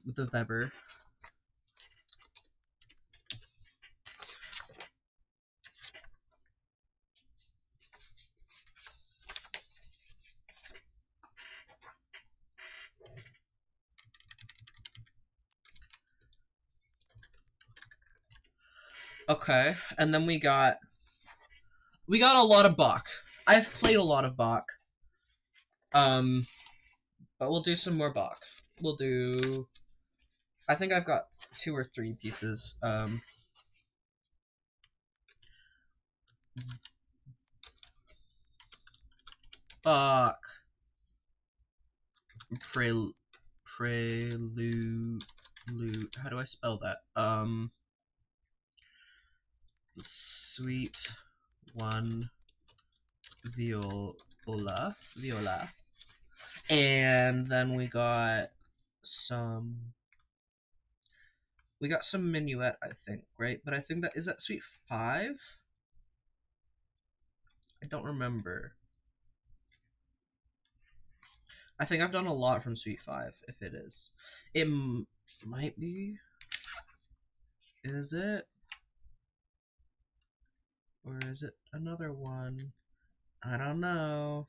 With the Weber. Okay, and then we got a lot of Bach. I've played a lot of Bach. But we'll do some more Bach. We'll do... I think I've got 2 or 3 pieces. Bach. Prelude. How do I spell that? Suite 1 viola. And then we got some minuet, I think, right? But I think that is that Suite 5? I don't remember. I think I've done a lot from Suite 5, if it is. It might be. Is it? Or is it another one? I don't know.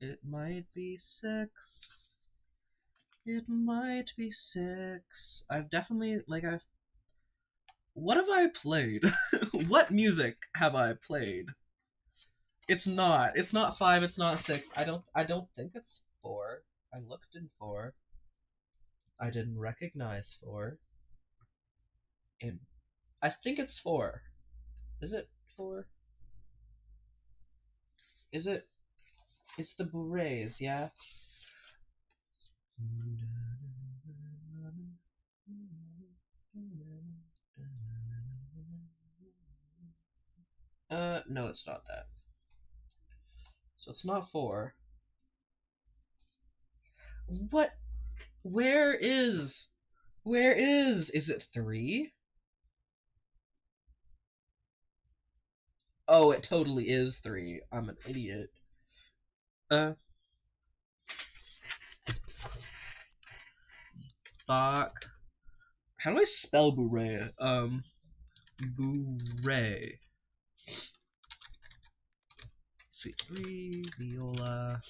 It might be 6. It might be 6. I've definitely, what have I played? What music have I played? It's not 5, it's not 6. I don't think it's 4. I looked in 4. I didn't recognize 4. I think it's 4. Is it 4? Is it? It's the Bourrées, yeah? No, it's not that. So it's not 4. What? Where is? Is it 3? Oh, it totally is 3. I'm an idiot. Bach. How do I spell Bourrée? Bourrée. Suite 3, viola.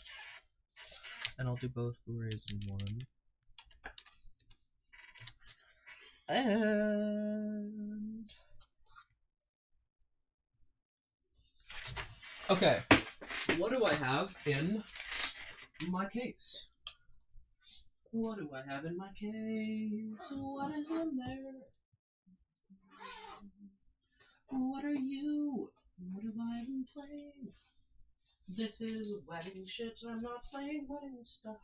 And I'll do both Bourrées in one. And... Okay. What do I have in my case? What do I have in my case? What is in there? What are you? What have I been playing? This is wedding shit. I'm not playing wedding stuff.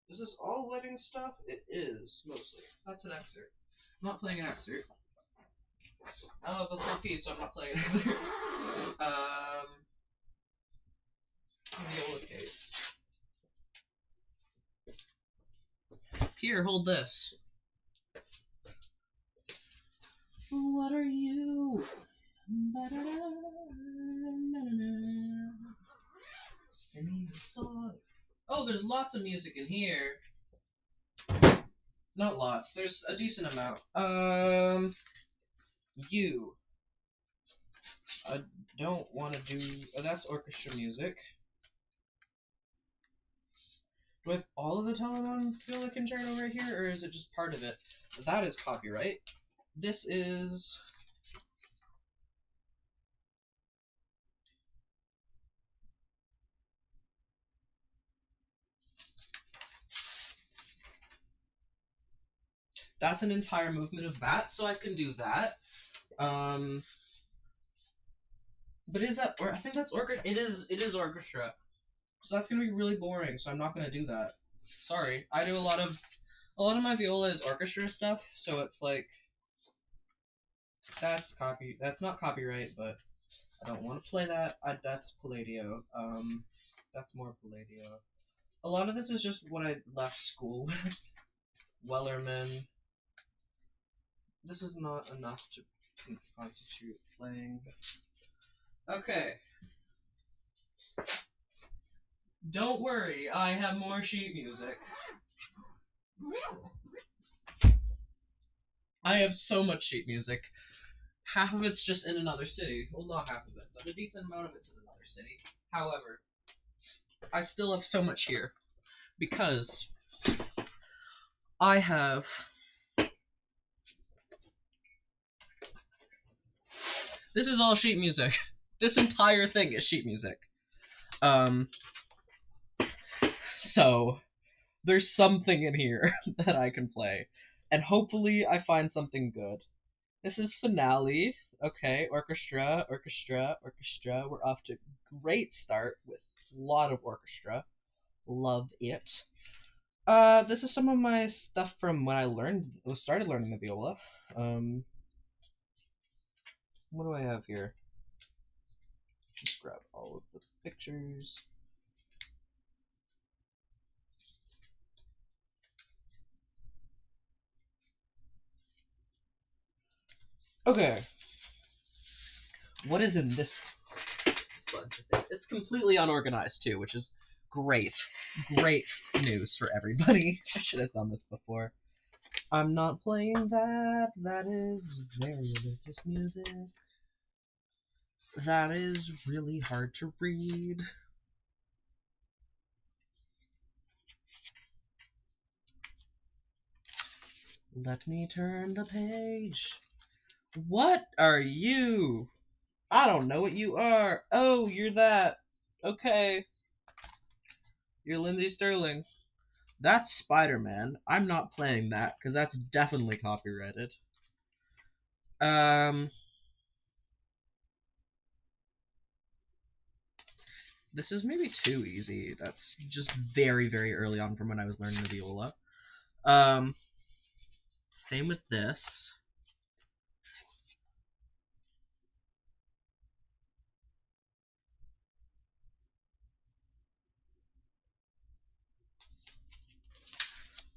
Is this all wedding stuff? It is, mostly. That's an excerpt. I'm not playing an excerpt. I don't have the full piece, so I'm not playing it. Viola case. Here, hold this. What are you? Singing the song. Oh, there's lots of music in here. Not lots. There's a decent amount. You. I don't want to do... Oh, that's orchestra music. Do I have all of the Telemann Viola Concerto right here, or is it just part of it? That is copyright. This is... That's an entire movement of that, so I can do that. But is that... Or I think that's orchestra. It is orchestra. So that's gonna be really boring, so I'm not gonna do that. Sorry. I do a lot of my viola is orchestra stuff, so it's like... That's not copyright, but I don't want to play that. That's Palladio. That's more Palladio. A lot of this is just what I left school with. Wellerman. This is not enough to constitute playing. Okay. Don't worry, I have more sheet music. I have so much sheet music. Half of it's just in another city. Well, not half of it, but a decent amount of it's in another city. However, I still have so much here. Because I have... This is all sheet music. This entire thing is sheet music. So, there's something in here that I can play. And hopefully I find something good. This is Finale. Okay, orchestra, orchestra, orchestra. We're off to a great start with a lot of orchestra. Love it. This is some of my stuff from when I started learning the viola. What do I have here? Just grab all of the pictures. Okay. What is in this bunch of things? It's completely unorganized too, which is great. Great news for everybody. I should have done this before. I'm not playing that. That is very religious music. That is really hard to read. Let me turn the page. What are you? I don't know what you are. Oh, you're that. Okay. You're Lindsey Sterling. That's Spider-Man. I'm not playing that, because that's definitely copyrighted. This is maybe too easy. That's just very, very early on from when I was learning the viola. Same with this.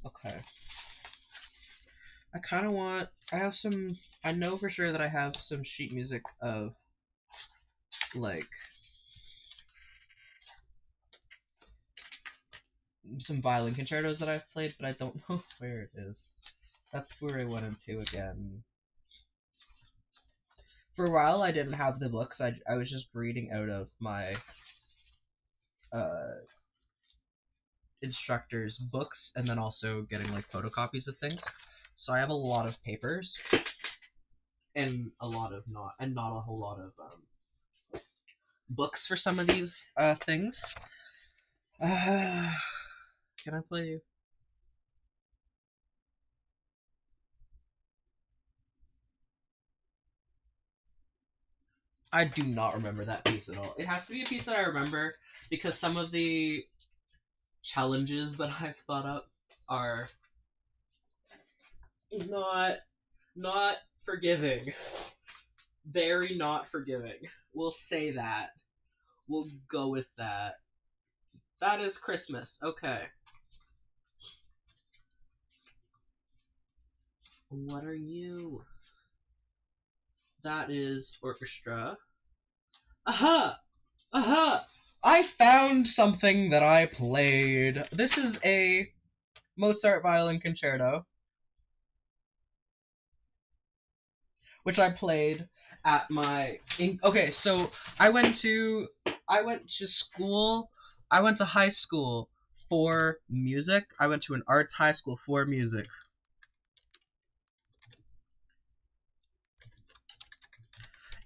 Okay. I know for sure that I have some sheet music of, like, some violin concertos that I've played, but I don't know where it is. That's where I went into again. For a while, I didn't have the books. I was just reading out of my instructor's books, and then also getting, like, photocopies of things. So I have a lot of papers, and not a whole lot of books for some of these things. Can I play you? I do not remember that piece at all. It has to be a piece that I remember, because some of the challenges that I've thought up are not forgiving. Very not forgiving. We'll say that. We'll go with that. That is Christmas. Okay. What are you? That is orchestra. Aha! Aha! I found something that I played. This is a Mozart violin concerto, which I played at my. Okay, so I went to school. I went to high school for music. I went to an arts high school for music.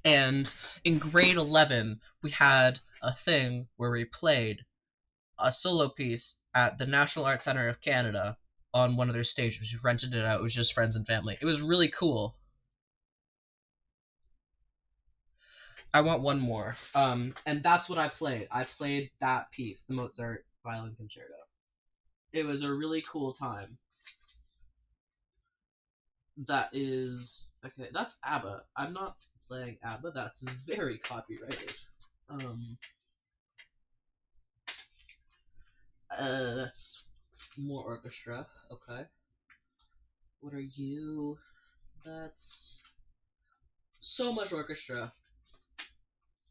And in grade 11, we had a thing where we played a solo piece at the National Arts Centre of Canada on one of their stages. We rented it out. It was just friends and family. It was really cool. I want one more. And that's what I played. I played that piece, the Mozart Violin Concerto. It was a really cool time. That is okay. That's ABBA. I'm not playing ABBA. That's very copyrighted. Um. That's more orchestra. Okay. What are you? That's so much orchestra.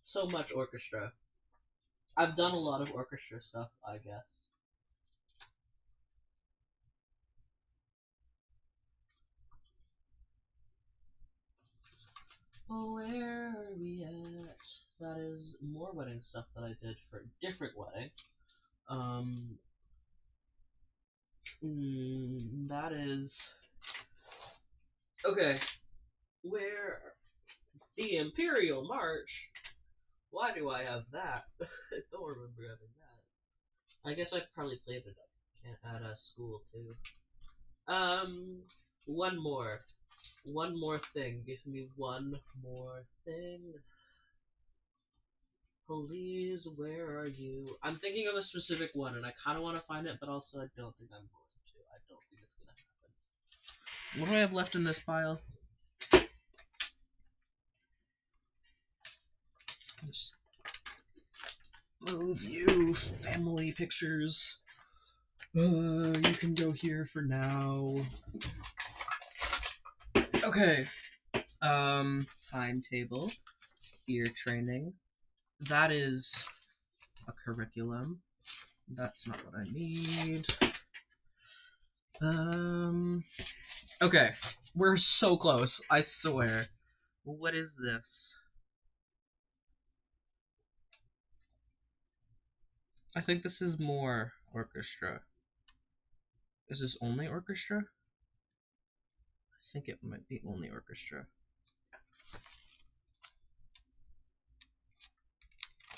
So much orchestra. I've done a lot of orchestra stuff, I guess. Oh, where are we at? That is more wedding stuff that I did for a different wedding. Um, that is okay. Where the Imperial March? Why do I have that? I don't remember having that. I guess I probably played it at a school too. Um, one more. One more thing. Give me one more thing. Please, where are you? I'm thinking of a specific one, and I kind of want to find it, but also I don't think I'm going to. I don't think it's going to happen. What do I have left in this pile? Just move you, family pictures. You can go here for now. Okay. Timetable. Ear training. That is a curriculum. That's not what I need. Okay. We're so close, I swear. What is this? I think this is more orchestra. Is this only orchestra? I think it might be only orchestra.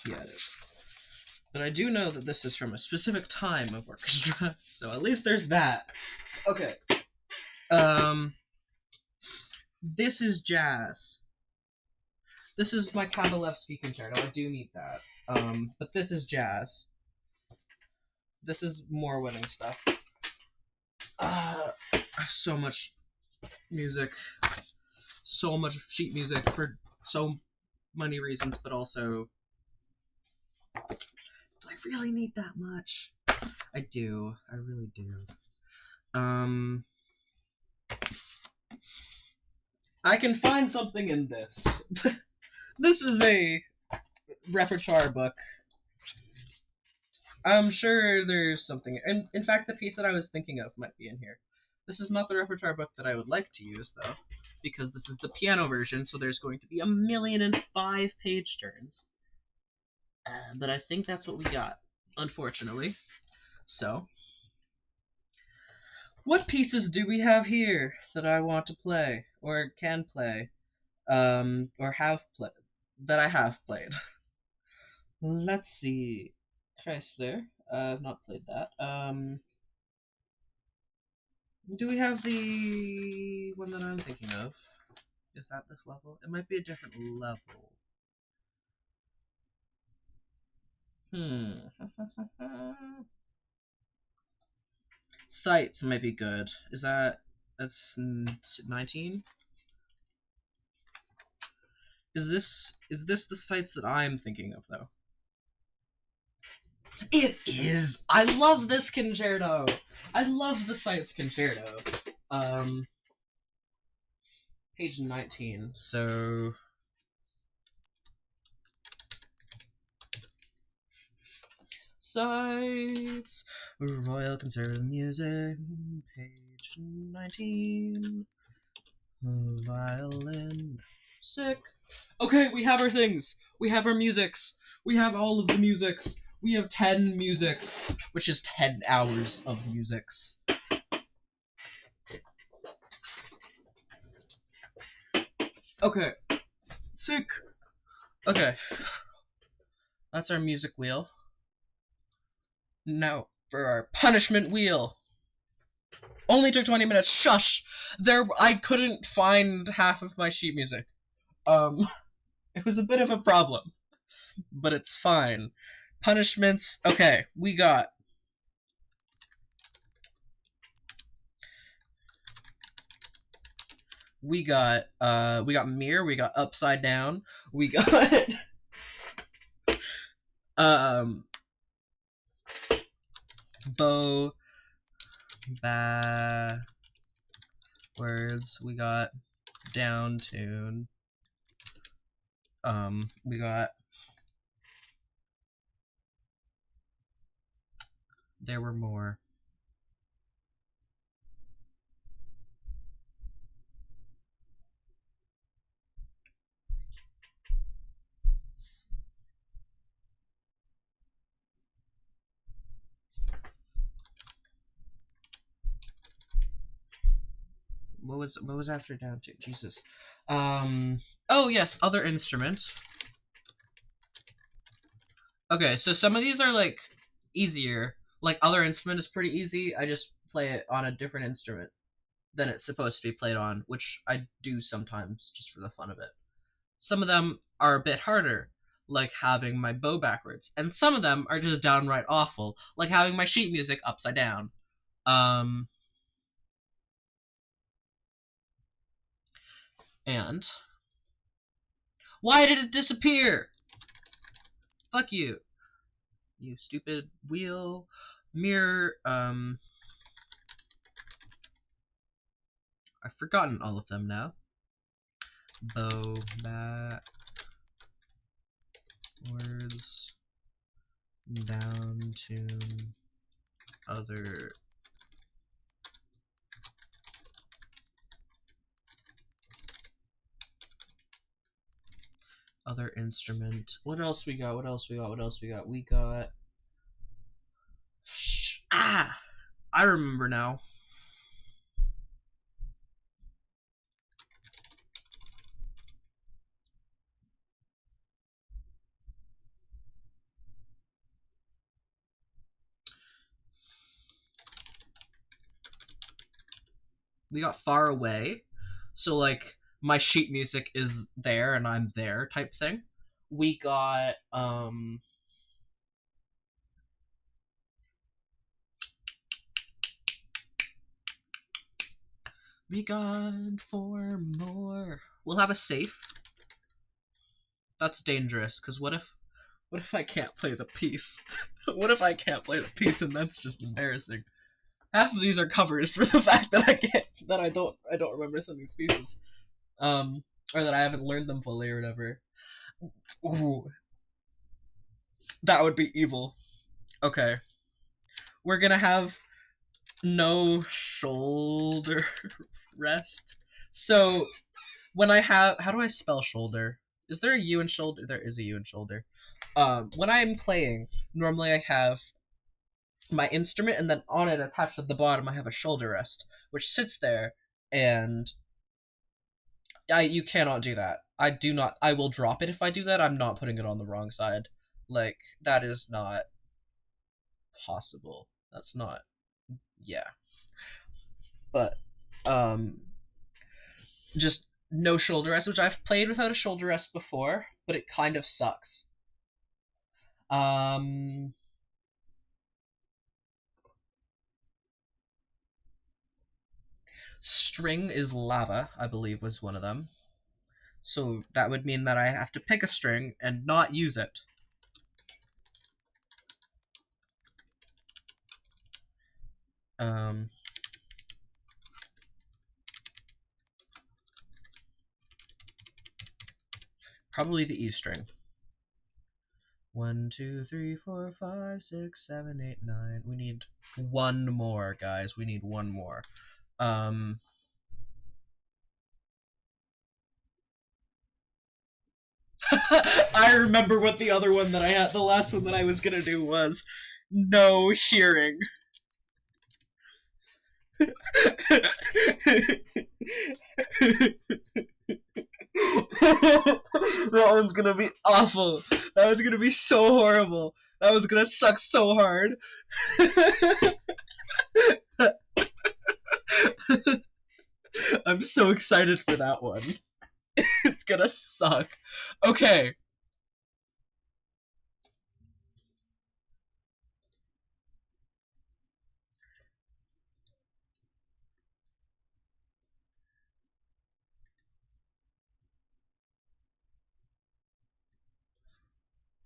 Yeah, it is. But I do know that this is from a specific time of orchestra, so at least there's that. Okay. This is jazz. This is my Kabalevsky concerto. I do need that. But this is jazz. This is more wedding stuff. I have so much music. So much sheet music for so many reasons, but also, do I really need that much? I do. I really do. I can find something in this. This is a repertoire book. I'm sure there's something. And in fact, the piece that I was thinking of might be in here. This is not the repertoire book that I would like to use, though, because this is the piano version, so there's going to be 1,005 page turns. But I think that's what we got, unfortunately. So, what pieces do we have here that I want to play, or can play, or have played, that I have played? Let's see. Chrysler. I've not played that. Do we have the one that I'm thinking of? Is that this level? It might be a different level. Sights might be good. Is that... that's 19? Is this the sites that I'm thinking of though? It is. I love this concerto. I love the sites concerto. Page 19. So sites Royal Conservative Music, page 19. Violin. Sick. Okay, we have our things. We have our musics. We have all of the musics. We have 10 musics, which is 10 hours of musics. Okay. Sick. Okay. That's our music wheel. Now for our punishment wheel. Only took 20 minutes. Shush! I couldn't find half of my sheet music. It was a bit of a problem. But it's fine. Punishments. Okay, we got mirror, we got upside down, we got bow backwards, we got down tune, we got there were more. What was after down tune? Jesus. Oh yes, other instruments. Okay, so some of these are like easier. Like other instrument is pretty easy. I just play it on a different instrument than it's supposed to be played on, which I do sometimes just for the fun of it. Some of them are a bit harder, like having my bow backwards, and some of them are just downright awful, like having my sheet music upside down. And why did it disappear? Fuck you. You stupid wheel. Mirror, I've forgotten all of them now. Bow backwards, down tune, other instrument. What else we got? We got I remember now. We got far away. So like my sheet music is there and I'm there type thing. We got we got 4 more. We'll have a safe. That's dangerous, because what if I can't play the piece? What if I can't play the piece and that's just embarrassing? Half of these are covers for the fact that I don't remember some of these pieces. Or that I haven't learned them fully or whatever. Ooh. That would be evil. Okay. We're gonna have no shoulder rest. So when I have, how do I spell shoulder? Is there a U in shoulder? There is a U in shoulder. When I'm playing, normally I have my instrument, and then on it attached at the bottom I have a shoulder rest, which sits there, and you cannot do that. I will drop it if I do that. I'm not putting it on the wrong side. Like, that is not possible. That's not, yeah. But, just no shoulder rest, which I've played without a shoulder rest before, but it kind of sucks. String is lava, I believe was one of them. So that would mean that I have to pick a string and not use it. Probably the E string. 1, 2, 3, 4, 5, 6, 7, 8, 9. We need one more, guys. We need one more. I remember what the other one that I had, the last one that I was gonna do was no hearing. That one's gonna be awful. That one's gonna be so horrible. That one's gonna suck so hard. I'm so excited for that one. It's gonna suck. Okay.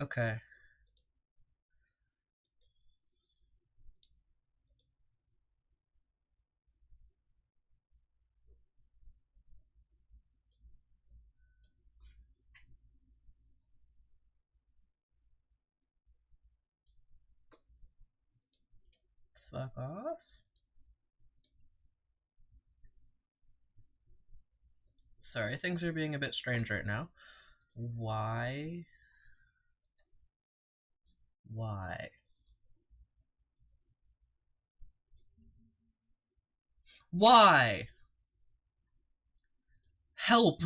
Okay. Fuck off. Sorry, things are being a bit strange right now. Why? Why? Why? Help!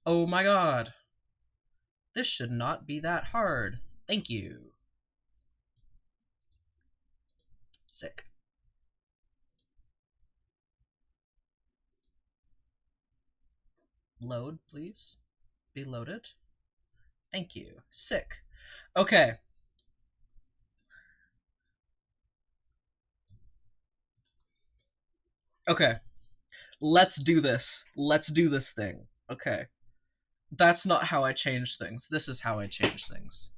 Oh my god. This should not be that hard. Thank you. Sick. Load, please. Be loaded. Thank you. Sick. Okay. Okay. Let's do this. Let's do this thing. Okay. That's not how I change things. This is how I change things.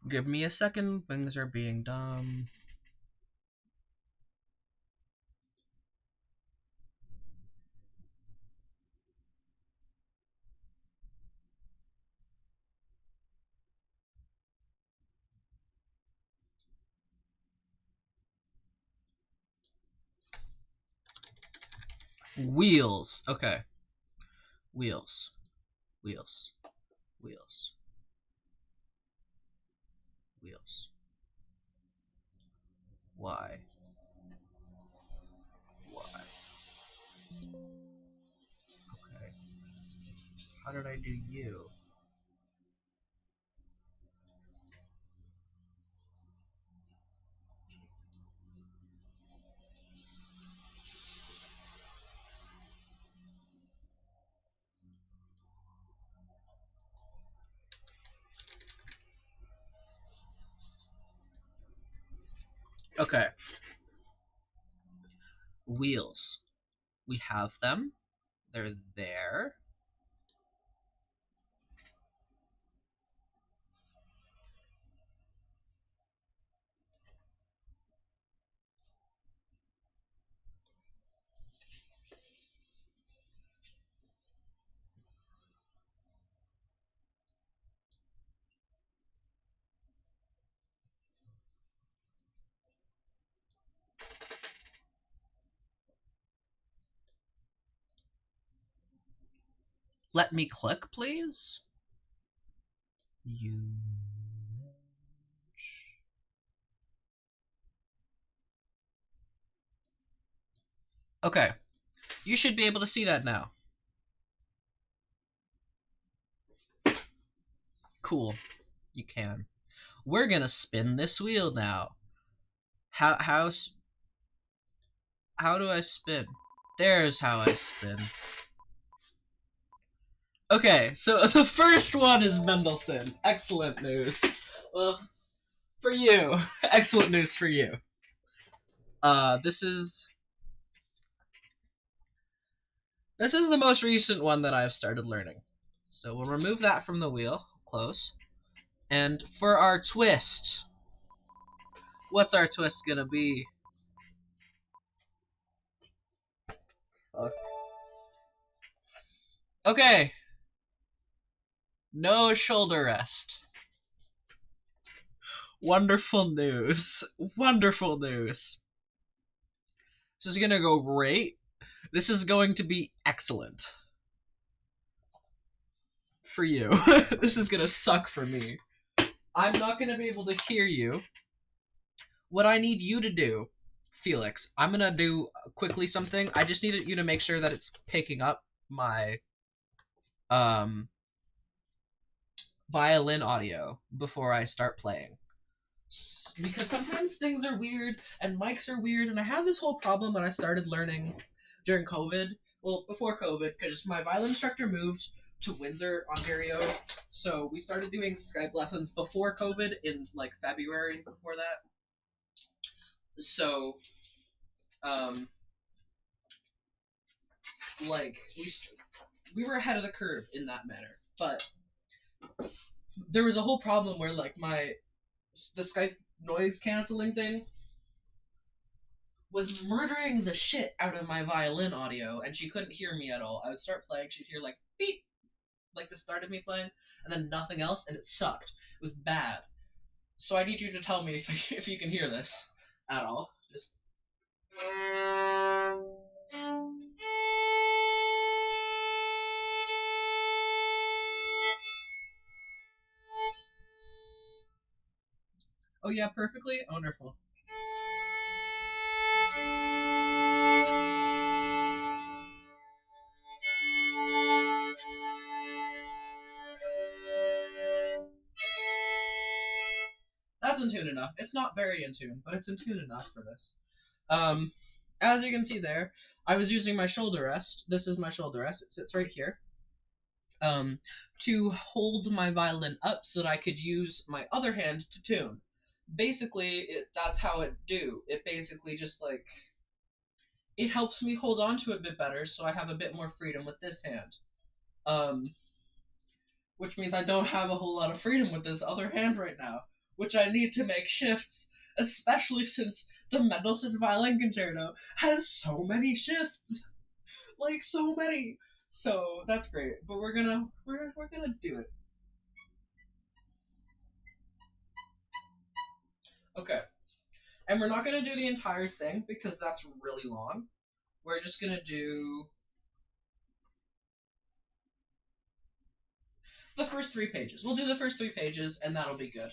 Give me a second. Things are being dumb. Wheels. Okay. Wheels. Wheels. Wheels. Wheels. Why? Why? Okay. How did I do you? Okay. Wheels. We have them. They're there. Let me click, please. You. Okay. You should be able to see that now. Cool. You can. We're gonna spin this wheel now. How do I spin? There's how I spin. Okay, so the first one is Mendelssohn. Excellent news. Well, for you. Excellent news for you. This is the most recent one that I've started learning. So we'll remove that from the wheel. Close. And for our twist, what's our twist gonna be? Okay. No shoulder rest. Wonderful news. Wonderful news. This is gonna go great. This is going to be excellent. For you. This is gonna suck for me. I'm not gonna be able to hear you. What I need you to do, Felix, I'm gonna do quickly something. I just need you to make sure that it's picking up my violin audio before I start playing. Because sometimes things are weird and mics are weird, and I had this whole problem when I started learning during COVID. Well, before COVID, because my violin instructor moved to Windsor, Ontario, so we started doing Skype lessons before COVID in like February before that. So, like we were ahead of the curve in that manner, but there was a whole problem where like the Skype noise canceling thing was murdering the shit out of my violin audio, and she couldn't hear me at all. I would start playing, she'd hear like beep, like the start of me playing, and then nothing else, and it sucked. It was bad. So I need you to tell me if you can hear this at all. Just. Oh yeah, perfectly? Wonderful. That's in tune enough. It's not very in tune, but it's in tune enough for this. As you can see there, I was using my shoulder rest. This is my shoulder rest. It sits right here. To hold my violin up so that I could use my other hand to tune. Basically, that's how it do. It basically just like it helps me hold on to it a bit better, so I have a bit more freedom with this hand. Which means I don't have a whole lot of freedom with this other hand right now, which I need to make shifts, especially since the Mendelssohn Violin Concerto has so many shifts, like so many. So that's great, but we're gonna do it. Okay, and we're not gonna do the entire thing because that's really long. We're just gonna do the first 3 pages. We'll do the first 3 pages, and that'll be good.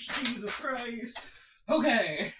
Jesus Christ. Okay.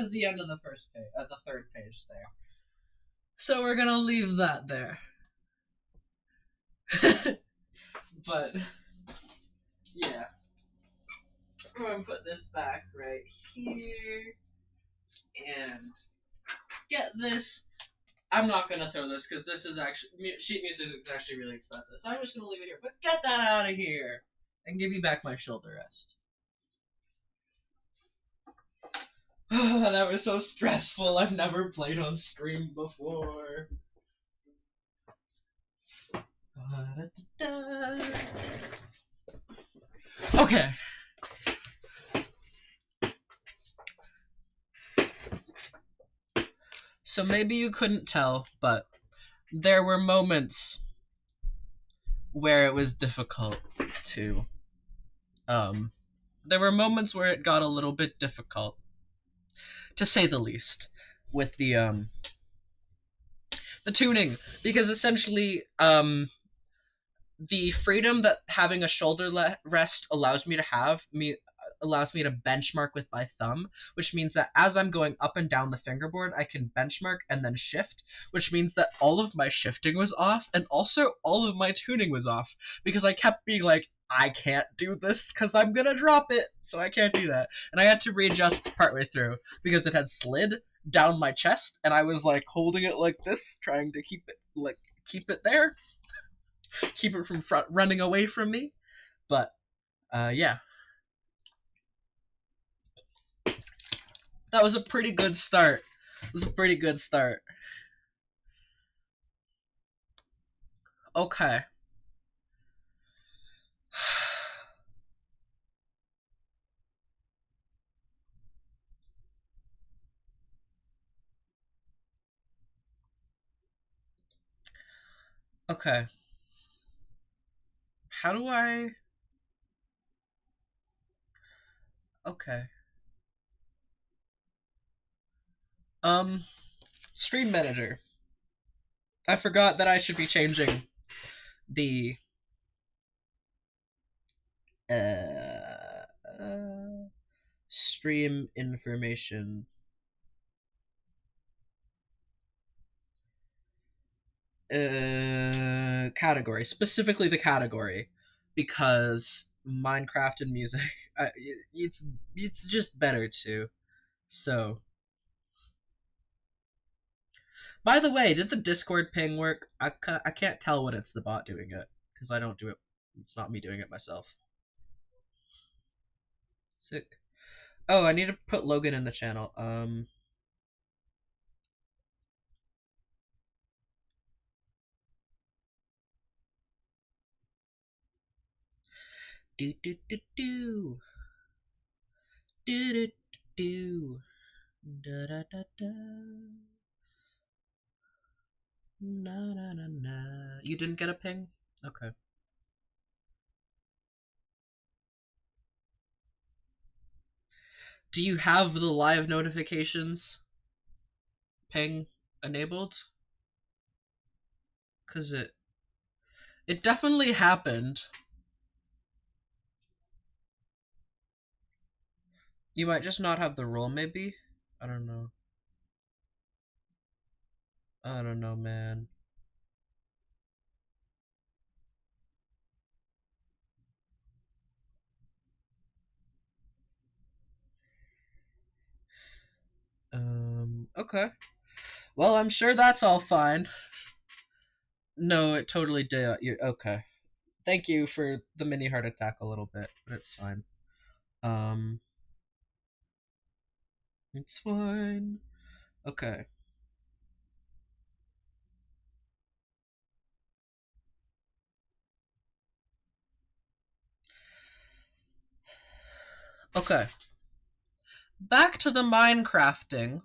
has the end of the first page, the third page there. So we're gonna leave that there. But yeah, I'm gonna put this back right here and get this. I'm not gonna throw this because this is actually sheet music is actually really expensive, so I'm just gonna leave it here. But get that out of here and give you back my shoulder rest. That was so stressful. I've never played on stream before. Okay. So maybe you couldn't tell, but there were moments where it was difficult to there were moments where it got a little bit difficult, to say the least, with the tuning, because essentially the freedom that having a shoulder rest allows me to benchmark with my thumb, which means that as I'm going up and down the fingerboard, I can benchmark and then shift, which means that all of my shifting was off, and also all of my tuning was off, because I kept being like, I can't do this because I'm gonna drop it, so I can't do that. And I had to readjust partway through, because it had slid down my chest, and I was like holding it like this, trying to keep it there, keep it from running away from me. But yeah, that was a pretty good start. Okay. Okay. How do I... Okay. Stream Manager. I forgot that I should be changing the stream information. Category, specifically the category, because Minecraft and music, it's just better too. So, by the way, did the Discord ping work? I can't tell when it's the bot doing it, because I don't do it. It's not me doing it myself. Sick. Oh, I need to put Logan in the channel. Do do do do. Do do do. Da da da da. Na na na na. You didn't get a ping? Okay. Do you have the live notifications ping enabled? Cause it definitely happened. You might just not have the role, maybe? I don't know. I don't know, man. Okay. Well, I'm sure that's all fine. No, it totally did. Okay. Thank you for the mini heart attack a little bit, but it's fine. It's fine. Okay. Okay. Back to the Minecrafting.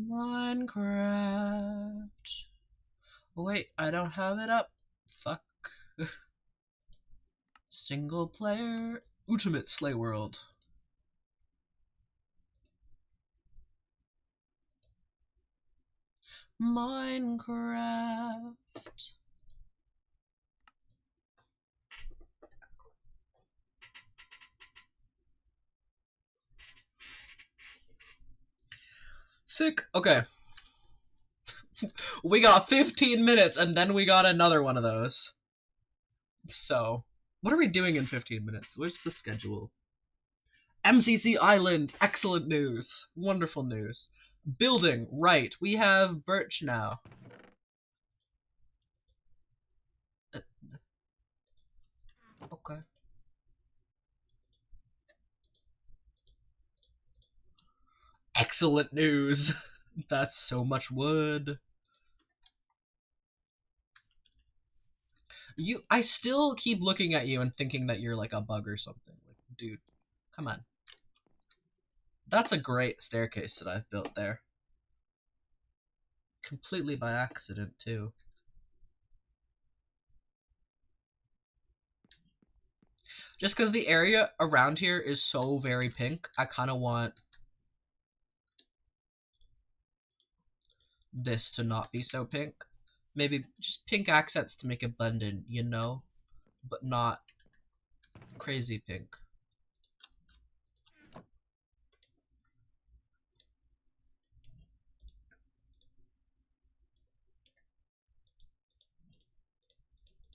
Minecraft. Wait, I don't have it up. Fuck. Single player. Ultimate Slay World. Minecraft. Sick. Okay. We got 15 minutes and then we got another one of those. So, what are we doing in 15 minutes? Where's the schedule? MCC Island. Excellent news. Wonderful news. Building. Right. We have birch now. Okay. Excellent news. That's so much wood. I still keep looking at you and thinking that you're like a bug or something. Like, dude, come on. That's a great staircase that I've built there. Completely by accident, too. Just because the area around here is so very pink, I kind of want this to not be so pink. Maybe just pink accents to make it blend in, you know? But not crazy pink.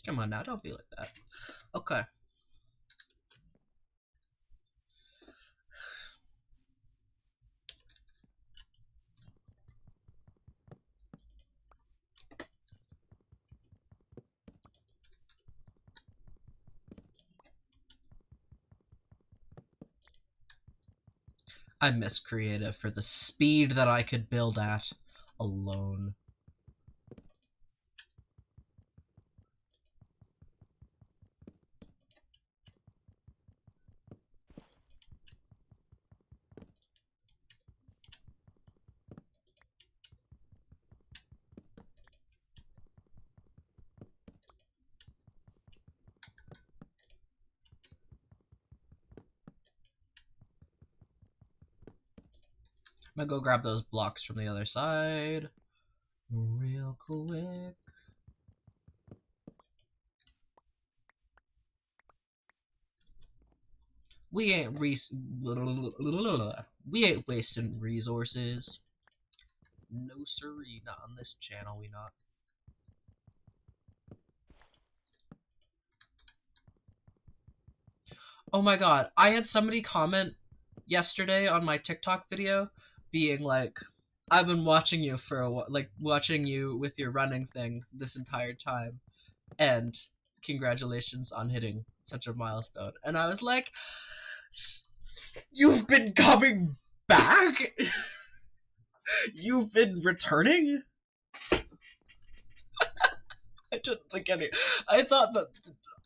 Come on now, don't be like that. Okay. I miss creative for the speed that I could build at alone. I'm gonna go grab those blocks from the other side real quick. We ain't wasting resources. No siree, not on this channel, we not. Oh my god, I had somebody comment yesterday on my TikTok video being like, I've been watching you for a while, like watching you with your running thing this entire time, and congratulations on hitting such a milestone. And I was like, you've been coming back? You've been returning? I didn't think any. I thought that,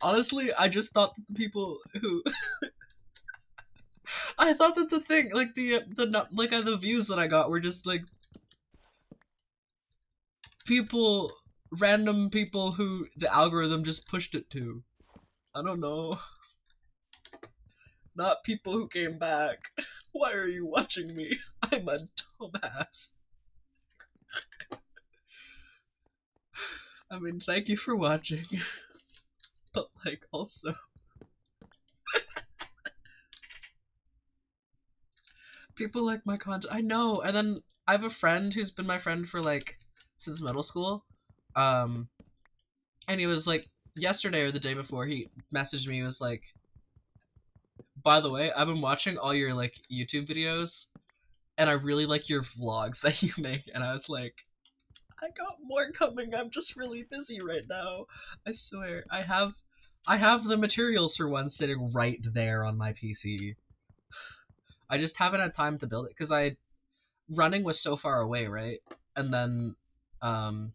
honestly, I just thought that the people who. I thought that the thing, like the views that I got were just like people, random people who the algorithm just pushed it to. I don't know. Not people who came back. Why are you watching me? I'm a dumbass. I mean, thank you for watching. But, like, also. People like my content. I know. And then I have a friend who's been my friend for, like, since middle school. And he was like, yesterday or the day before, he messaged me, he was like, by the way, I've been watching all your, like, YouTube videos, and I really like your vlogs that you make. And I was like, I got more coming. I'm just really busy right now. I swear. I have the materials for one sitting right there on my PC. I just haven't had time to build it because running was so far away, right? And then the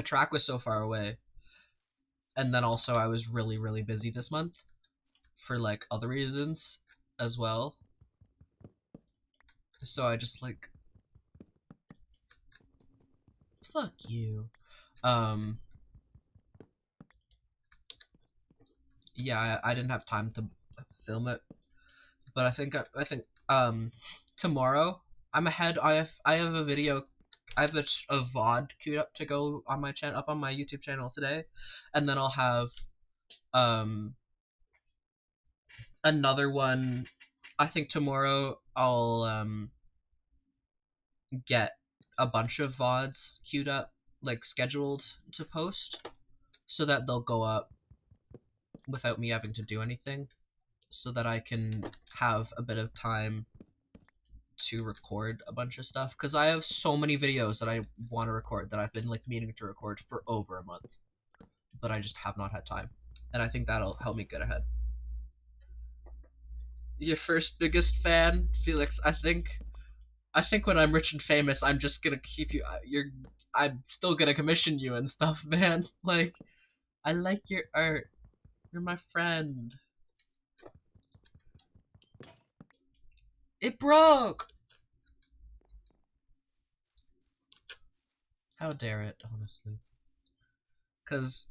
track was so far away. And then also I was really, really busy this month for like other reasons as well. So I just like, fuck you. Yeah, I didn't have time to film it, but I think tomorrow I'm ahead. I have a video a VOD queued up to go on my channel, up on my YouTube channel today, and then I'll have another one. I think tomorrow I'll get a bunch of VODs queued up, like scheduled to post, so that they'll go up without me having to do anything, so that I can have a bit of time to record a bunch of stuff, because I have so many videos that I want to record that I've been like meaning to record for over a month, but I just have not had time, and I think that'll help me get ahead. Your first biggest fan, Felix. I think when I'm rich and famous, I'm just gonna keep you. I'm still gonna commission you and stuff, man. Like, I like your art. You're my friend. It broke! How dare it, honestly. Cause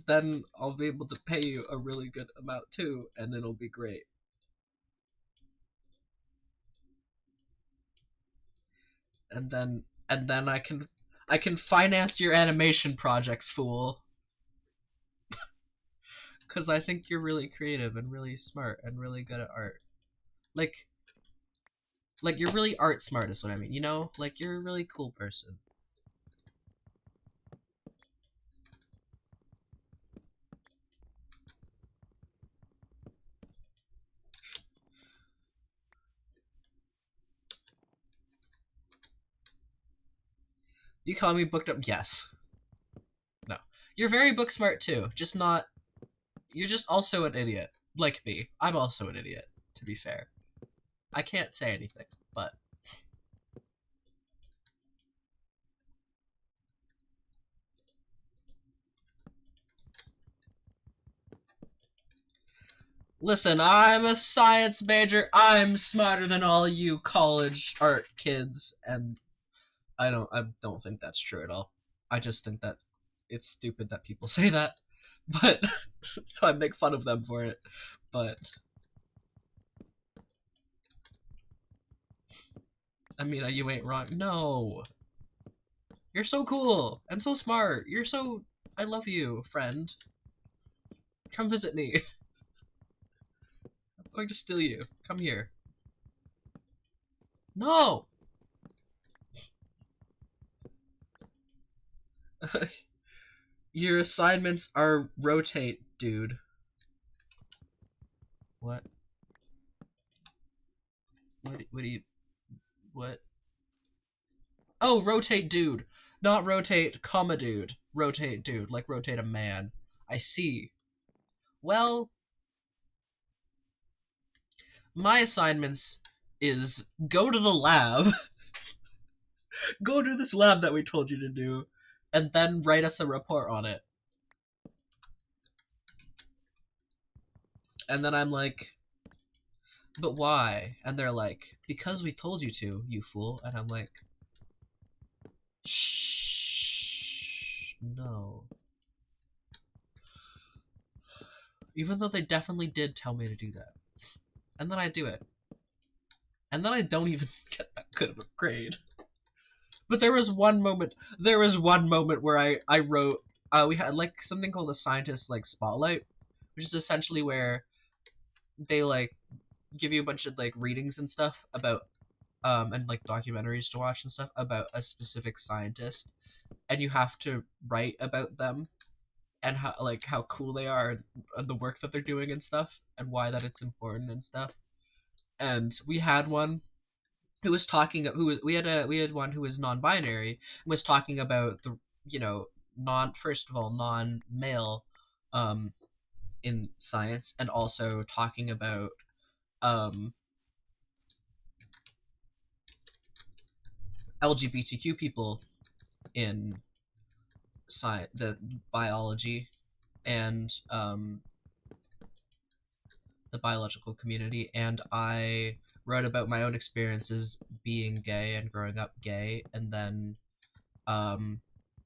then I'll be able to pay you a really good amount too, and it'll be great. And then I can finance your animation projects, fool. Cause I think you're really creative and really smart and really good at art. Like you're really art smart is what I mean, you know? Like, you're a really cool person. You call me booked up? Yes. No. You're very book smart too, just not... You're just also an idiot. Like me. I'm also an idiot, to be fair. I can't say anything, but... Listen, I'm a science major. I'm smarter than all you college art kids, and I don't think that's true at all. I just think that it's stupid that people say that, but so I make fun of them for it. But I mean, you ain't wrong. No, you're so cool and so smart. You're so... I love you, friend. Come visit me. I'm going to steal you. Come here. No! Your assignments are rotate, dude. What? What do you... What? Oh, rotate dude. Not rotate, comma dude. Rotate dude, like rotate a man. I see. Well, my assignments is go to the lab. Go to this lab that we told you to do, and then write us a report on it. And then I'm like, but why? And they're like, because we told you to, you fool. And I'm like, shh, no. Even though they definitely did tell me to do that. And then I do it. And then I don't even get that good of a grade. But there was one moment where I wrote, we had like something called a scientist like spotlight, which is essentially where they like give you a bunch of like readings and stuff about and like documentaries to watch and stuff about a specific scientist, and you have to write about them and how cool they are and the work that they're doing and stuff and why that it's important and stuff. And we had one who was talking we had one who was non-binary and was talking about the non-male in science, and also talking about LGBTQ people in the biology and the biological community. And I wrote about my own experiences being gay and growing up gay, and then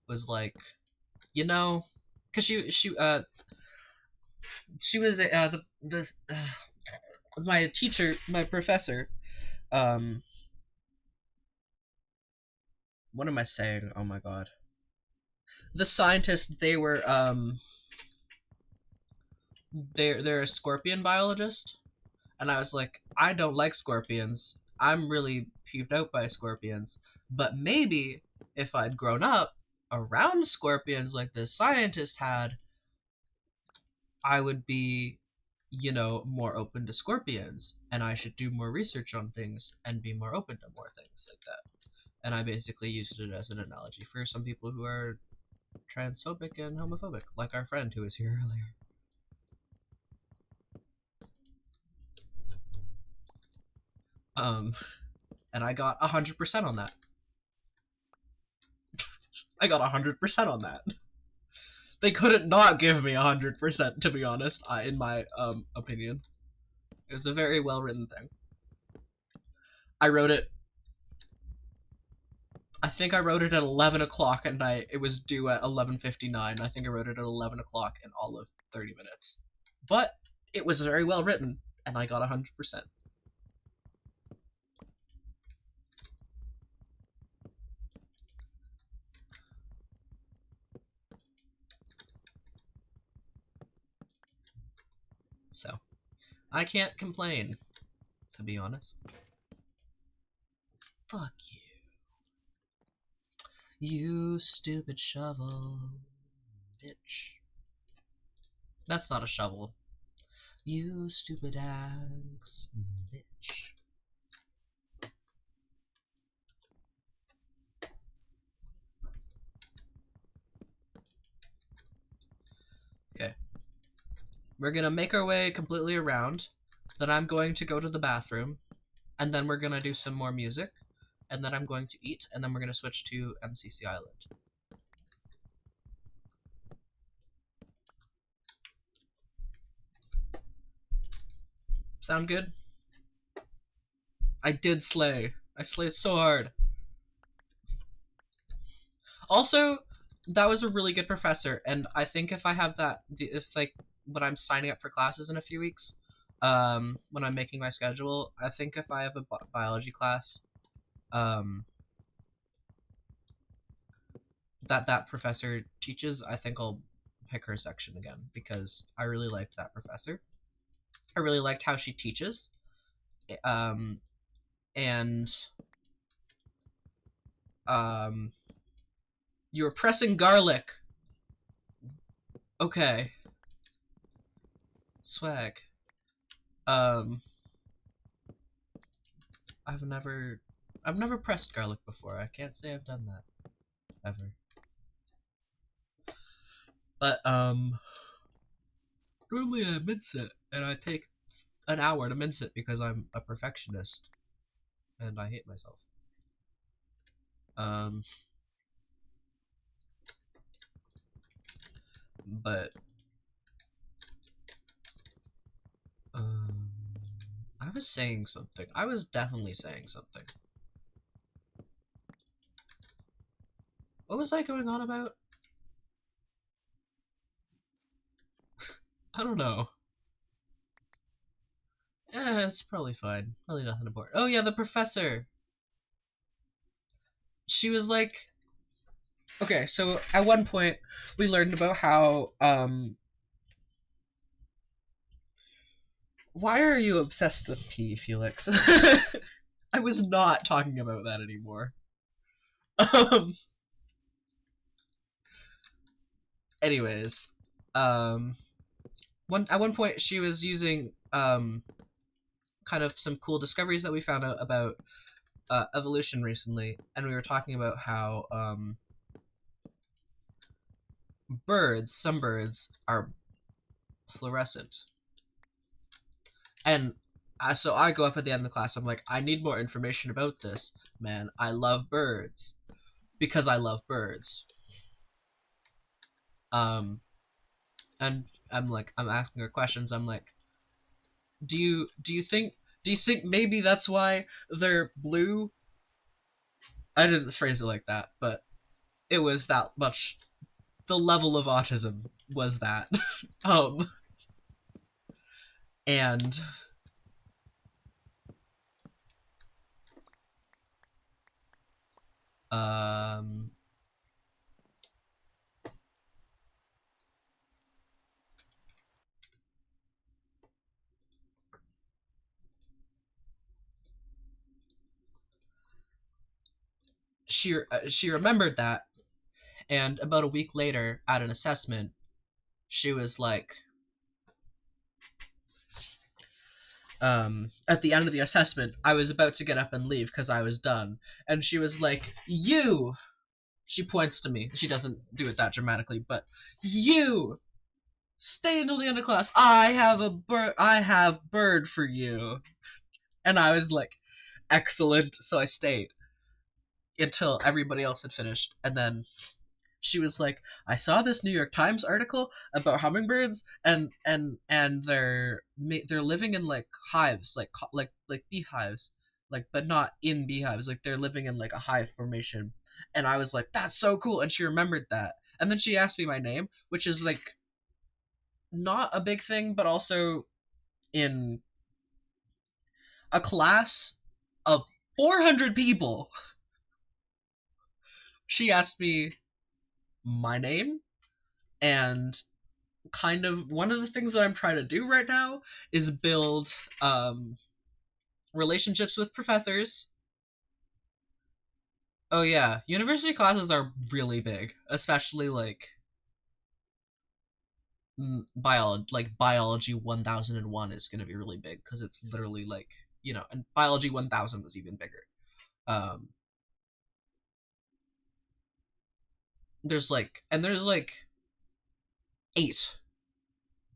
was like, because she was my teacher, my professor, what am I saying? Oh my god. The scientists, they're a scorpion biologist, and I was like, I don't like scorpions. I'm really peeved out by scorpions. But maybe if I'd grown up around scorpions like this scientist had, I would be, more open to scorpions, and I should do more research on things and be more open to more things like that. And I basically used it as an analogy for some people who are transphobic and homophobic, like our friend who was here earlier. And I got 100% on that. I got 100% on that. They couldn't not give me 100%, to be honest, in my opinion. It was a very well written thing. I wrote it. I think I wrote it at 11 o'clock at night. It was due at 11:59. I think I wrote it at 11 o'clock in all of 30 minutes. But it was very well written, and I got 100%. So, I can't complain, to be honest. Fuck you. You stupid shovel. Bitch. That's not a shovel. You stupid axe. Bitch. Okay. We're gonna make our way completely around. Then I'm going to go to the bathroom. And then we're gonna do some more music. And then I'm going to eat. And then we're gonna switch to MCC Island. Sound good? I did slay. I slayed so hard. Also, that was a really good professor, and I think if I have that, if like when I'm signing up for classes in a few weeks, when I'm making my schedule, I think if I have a biology class, that professor teaches, I think I'll pick her section again because I really liked that professor. I really liked how she teaches, and you were pressing garlic. Okay. Swag. I've never pressed garlic before. I can't say I've done that ever. But normally I mince it, and I take an hour to mince it because I'm a perfectionist, and I hate myself. But I was saying something. I was definitely saying something. What was I going on about? I don't know. Yeah, it's probably fine. Probably nothing important. Oh yeah, the professor. She was like, okay, so at one point we learned about how why are you obsessed with pee, Felix? I was not talking about that anymore. Anyways, at one point she was using kind of some cool discoveries that we found out about evolution recently, and we were talking about how some birds are fluorescent. And so I go up at the end of the class, I'm like, I need more information about this, man. I love birds. Because I love birds. And I'm asking her questions. I'm like, do you think maybe that's why they're blue? I didn't phrase it like that, but it was that much. The level of autism was that. And she remembered that, and about a week later at an assessment, she was like, at the end of the assessment, I was about to get up and leave because I was done, and she was like, "You," she points to me. She doesn't do it that dramatically, but "You stay until the end of class. I have bird for you." And I was like, "Excellent." So I stayed until everybody else had finished, and then she was like, "I saw this New York Times article about hummingbirds, and they're living in like hives, like beehives, like, but not in beehives, like they're living in like a hive formation." And I was like, "That's so cool." And she remembered that, and then she asked me my name, which is like not a big thing, but also in a class of 400 people, she asked me my name. And kind of one of the things that I'm trying to do right now is build relationships with professors. Oh yeah, university classes are really big, especially like biology 1001 is going to be really big because it's literally like, and biology 1000 was even bigger. Um there's like 8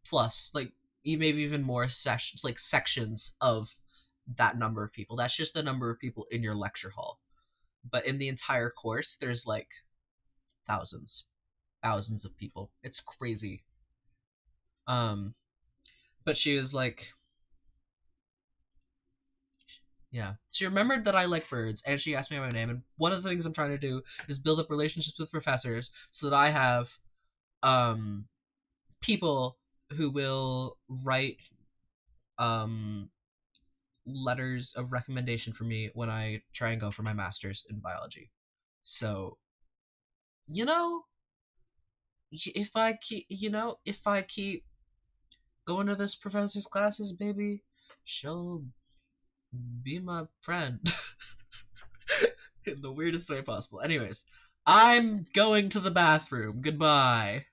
plus, like, maybe even more sessions, like sections of that number of people. That's just the number of people in your lecture hall. But in the entire course, there's like thousands, thousands of people. It's crazy. Um, but she was like, yeah. She remembered that I like birds, and she asked me my name. And one of the things I'm trying to do is build up relationships with professors so that I have um people who will write um letters of recommendation for me when I try and go for my master's in biology. So, you know, if I keep going to this professor's classes, baby, she'll be my friend in the weirdest way possible. Anyways, I'm going to the bathroom. Goodbye.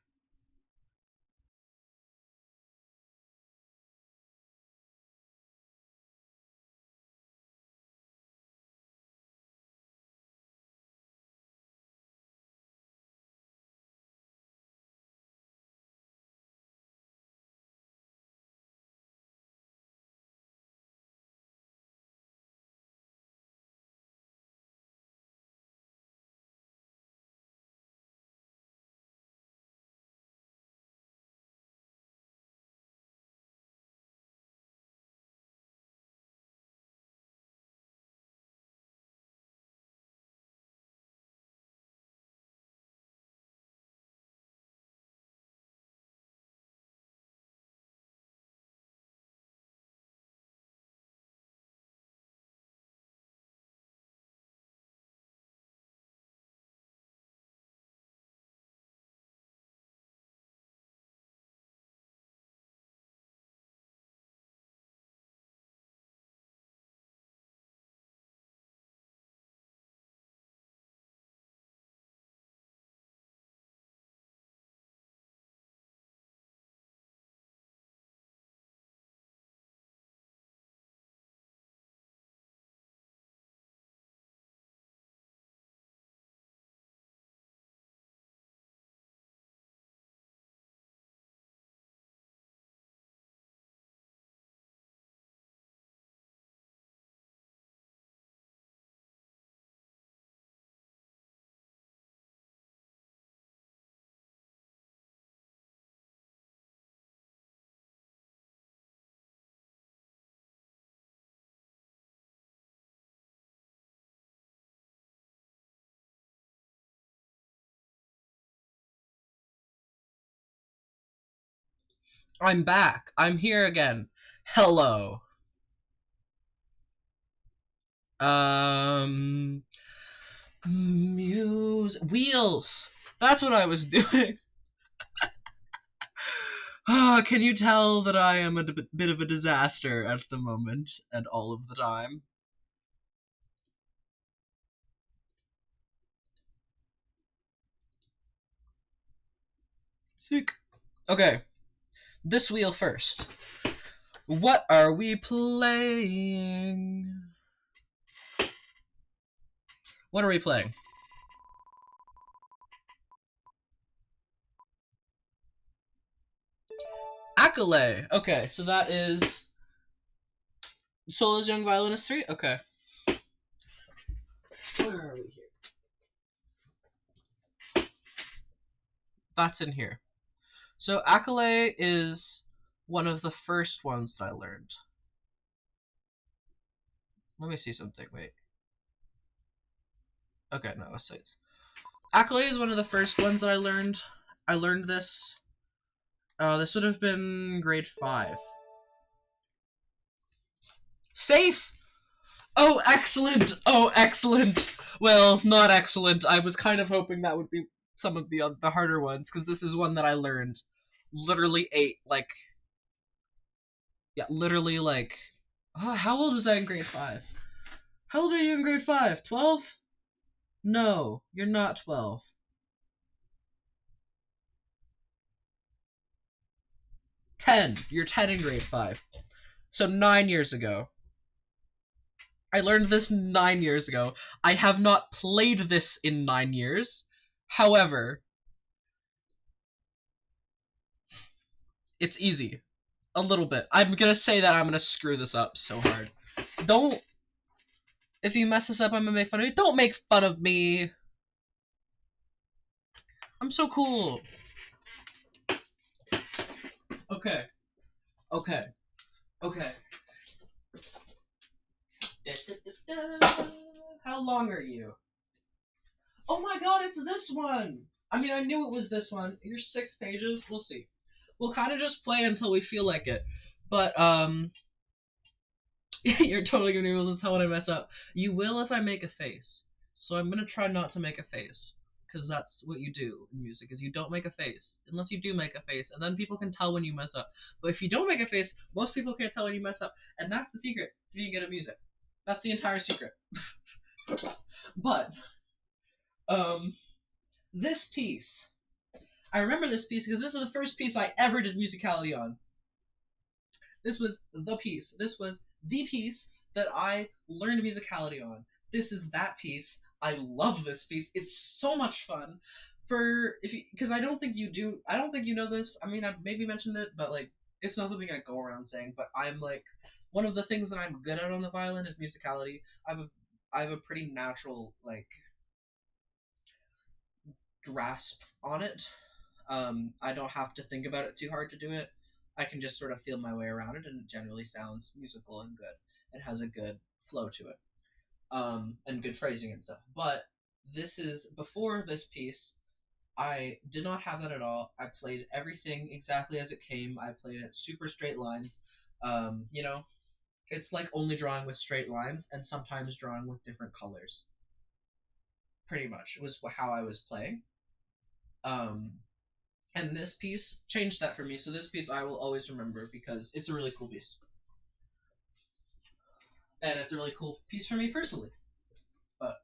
I'm back. I'm here again. Hello. Um, Muse wheels. That's what I was doing. Can you tell that I am a bit of a disaster at the moment and all of the time? Sick. Okay, this wheel first. What are we playing? What are we playing? Acolyte. Okay, so that is Solo's Young Violinist 3? Okay. Where are we here? That's in here. So Acolyte is one of the first ones that I learned. Let me see something. Wait. Okay, no, it's sites. Acolyte is one of the first ones that I learned. I learned this. This would have been grade 5. Safe! Oh, excellent! Oh, excellent! Well, not excellent. I was kind of hoping that would be some of the harder ones, because this is one that I learned. Literally literally like... Oh, how old was I in grade 5? How old are you in grade 5? 12? No, you're not 12. 10. You're 10 in grade 5. So 9 years ago. I learned this 9 years ago. I have not played this in 9 years. However, it's easy. A little bit. I'm gonna say that I'm gonna screw this up so hard. Don't... If you mess this up, I'm gonna make fun of you. Don't make fun of me! I'm so cool. Okay. Okay. Okay. How long are you? Oh my god, it's this one! I mean, I knew it was this one. You're 6 pages. We'll see. We'll kind of just play until we feel like it. But, you're totally gonna be able to tell when I mess up. You will if I make a face. So I'm gonna try not to make a face. Because that's what you do in music, is you don't make a face. Unless you do make a face, and then people can tell when you mess up. But if you don't make a face, most people can't tell when you mess up. And that's the secret to being good at music. That's the entire secret. But, this piece... I remember this piece because this is the first piece I ever did musicality on. This was the piece. This was the piece that I learned musicality on. This is that piece. I love this piece. It's so much fun. Because I don't think you know this. I mean, I maybe mentioned it, but like, it's not something I go around saying. But I'm like, one of the things that I'm good at on the violin is musicality. I have a pretty natural like grasp on it. I don't have to think about it too hard to do it. I can just sort of feel my way around it, and it generally sounds musical and good. It has a good flow to it, and good phrasing and stuff. But before this piece, I did not have that at all. I played everything exactly as it came. I played it super straight lines. You know, it's like only drawing with straight lines and sometimes drawing with different colors. Pretty much, it was how I was playing. And this piece changed that for me, so this piece I will always remember because it's a really cool piece. And it's a really cool piece for me personally. But...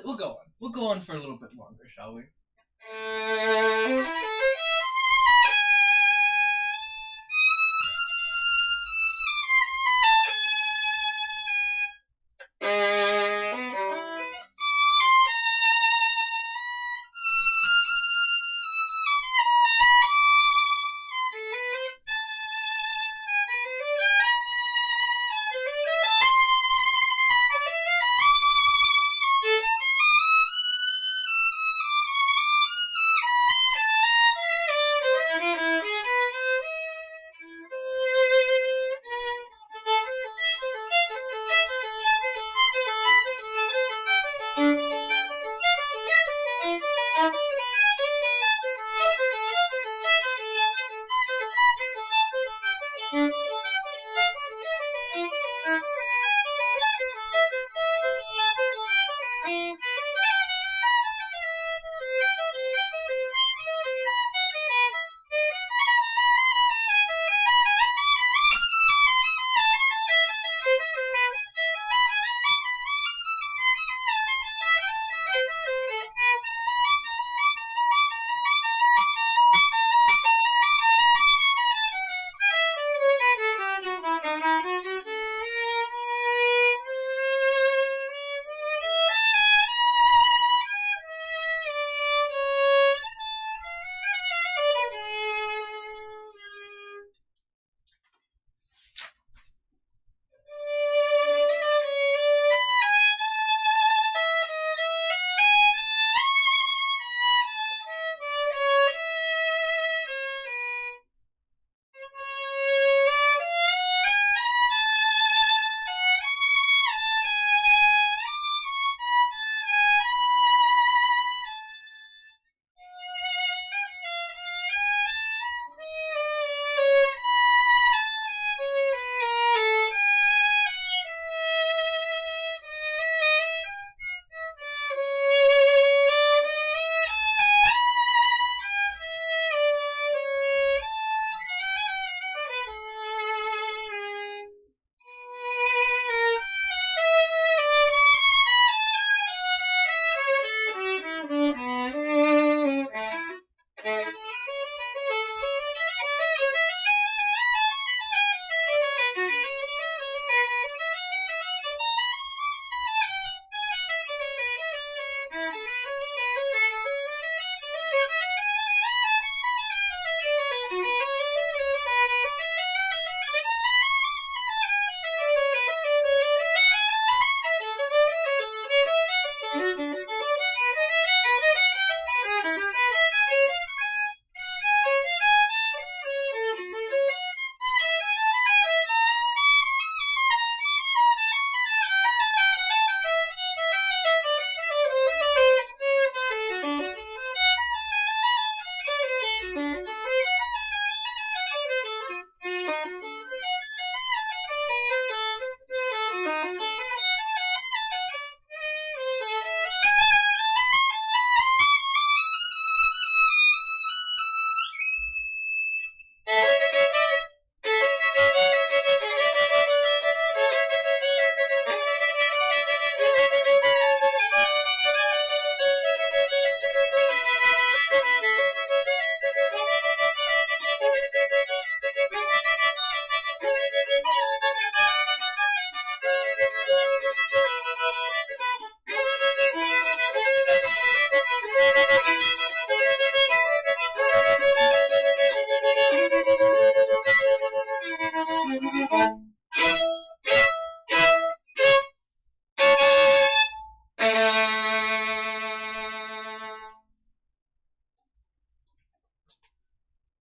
We'll go on. We'll go on for a little bit longer, shall we?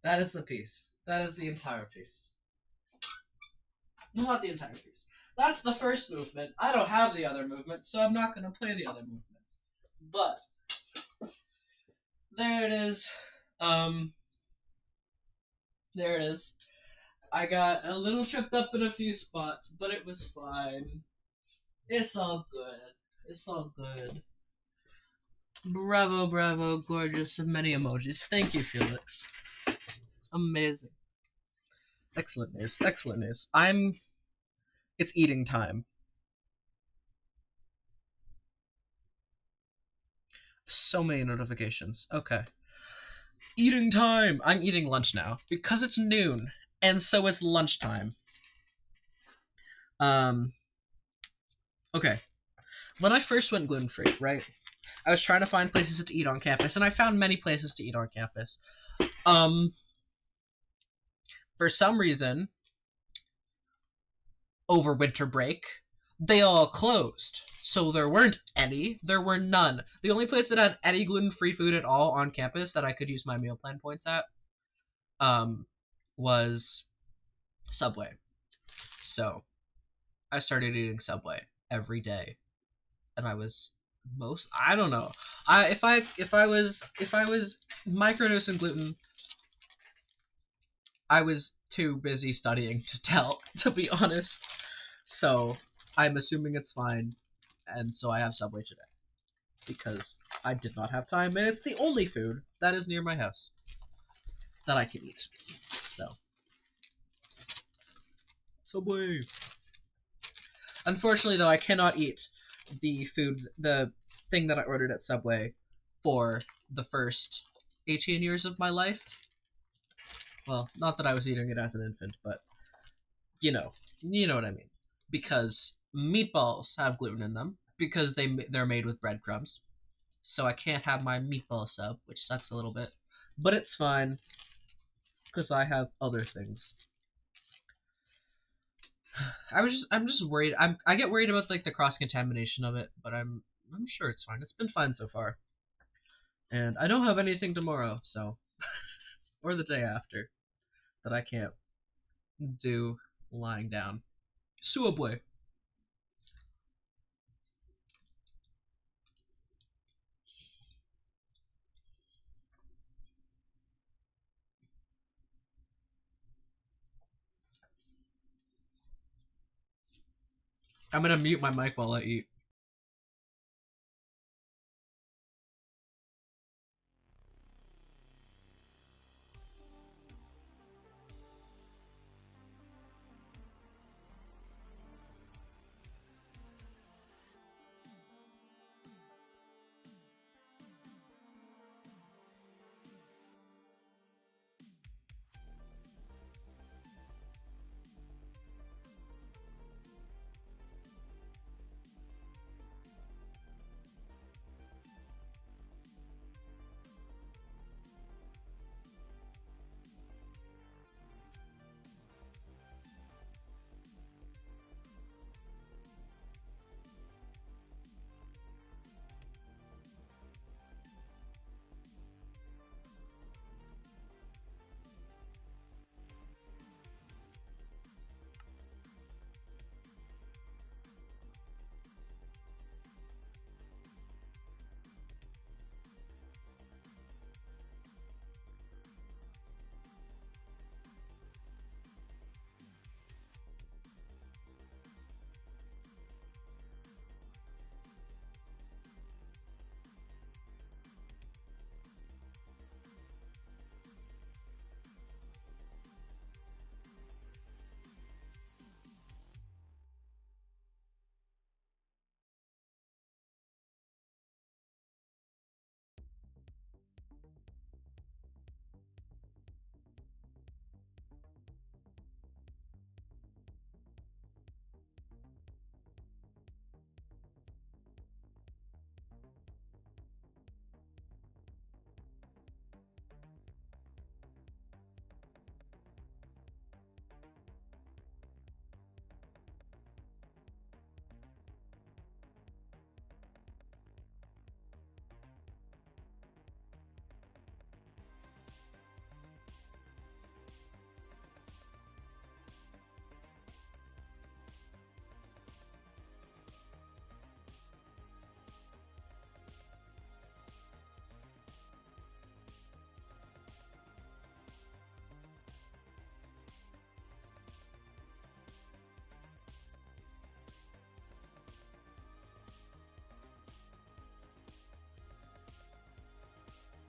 That is the piece. That is the entire piece. Not the entire piece. That's the first movement. I don't have the other movements, so I'm not going to play the other movements. But There it is. Um, there it is. I got a little tripped up in a few spots, but it was fine. It's all good. It's all good. Bravo, bravo, gorgeous, and many emojis. Thank you, Felix. Amazing. Excellent news. Excellent news. It's eating time. So many notifications. Okay. Eating time! I'm eating lunch now. Because it's noon. And so it's lunchtime. Um, okay. When I first went gluten free, right? I was trying to find places to eat on campus, and I found many places to eat on campus. Um, for some reason, over winter break, they all closed. So there weren't any. There were none. The only place that had any gluten-free food at all on campus that I could use my meal plan points at um, was Subway. So I started eating Subway every day, and I don't know. If I was microdosing gluten, I was too busy studying to tell, to be honest. So I'm assuming it's fine, and so I have Subway today because I did not have time, and it's the only food that is near my house that I can eat. So Subway. Unfortunately, though, I cannot eat the thing that I ordered at Subway for the first 18 years of my life. Well, not that I was eating it as an infant, but you know what I mean. Because meatballs have gluten in them because they're made with breadcrumbs. So I can't have my meatball sub, which sucks a little bit, but it's fine because I have other things. I'm just worried. I get worried about like the cross contamination of it, but I'm sure it's fine. It's been fine so far, and I don't have anything tomorrow, so or the day after that I can't do lying down. Subway. I'm gonna mute my mic while I eat.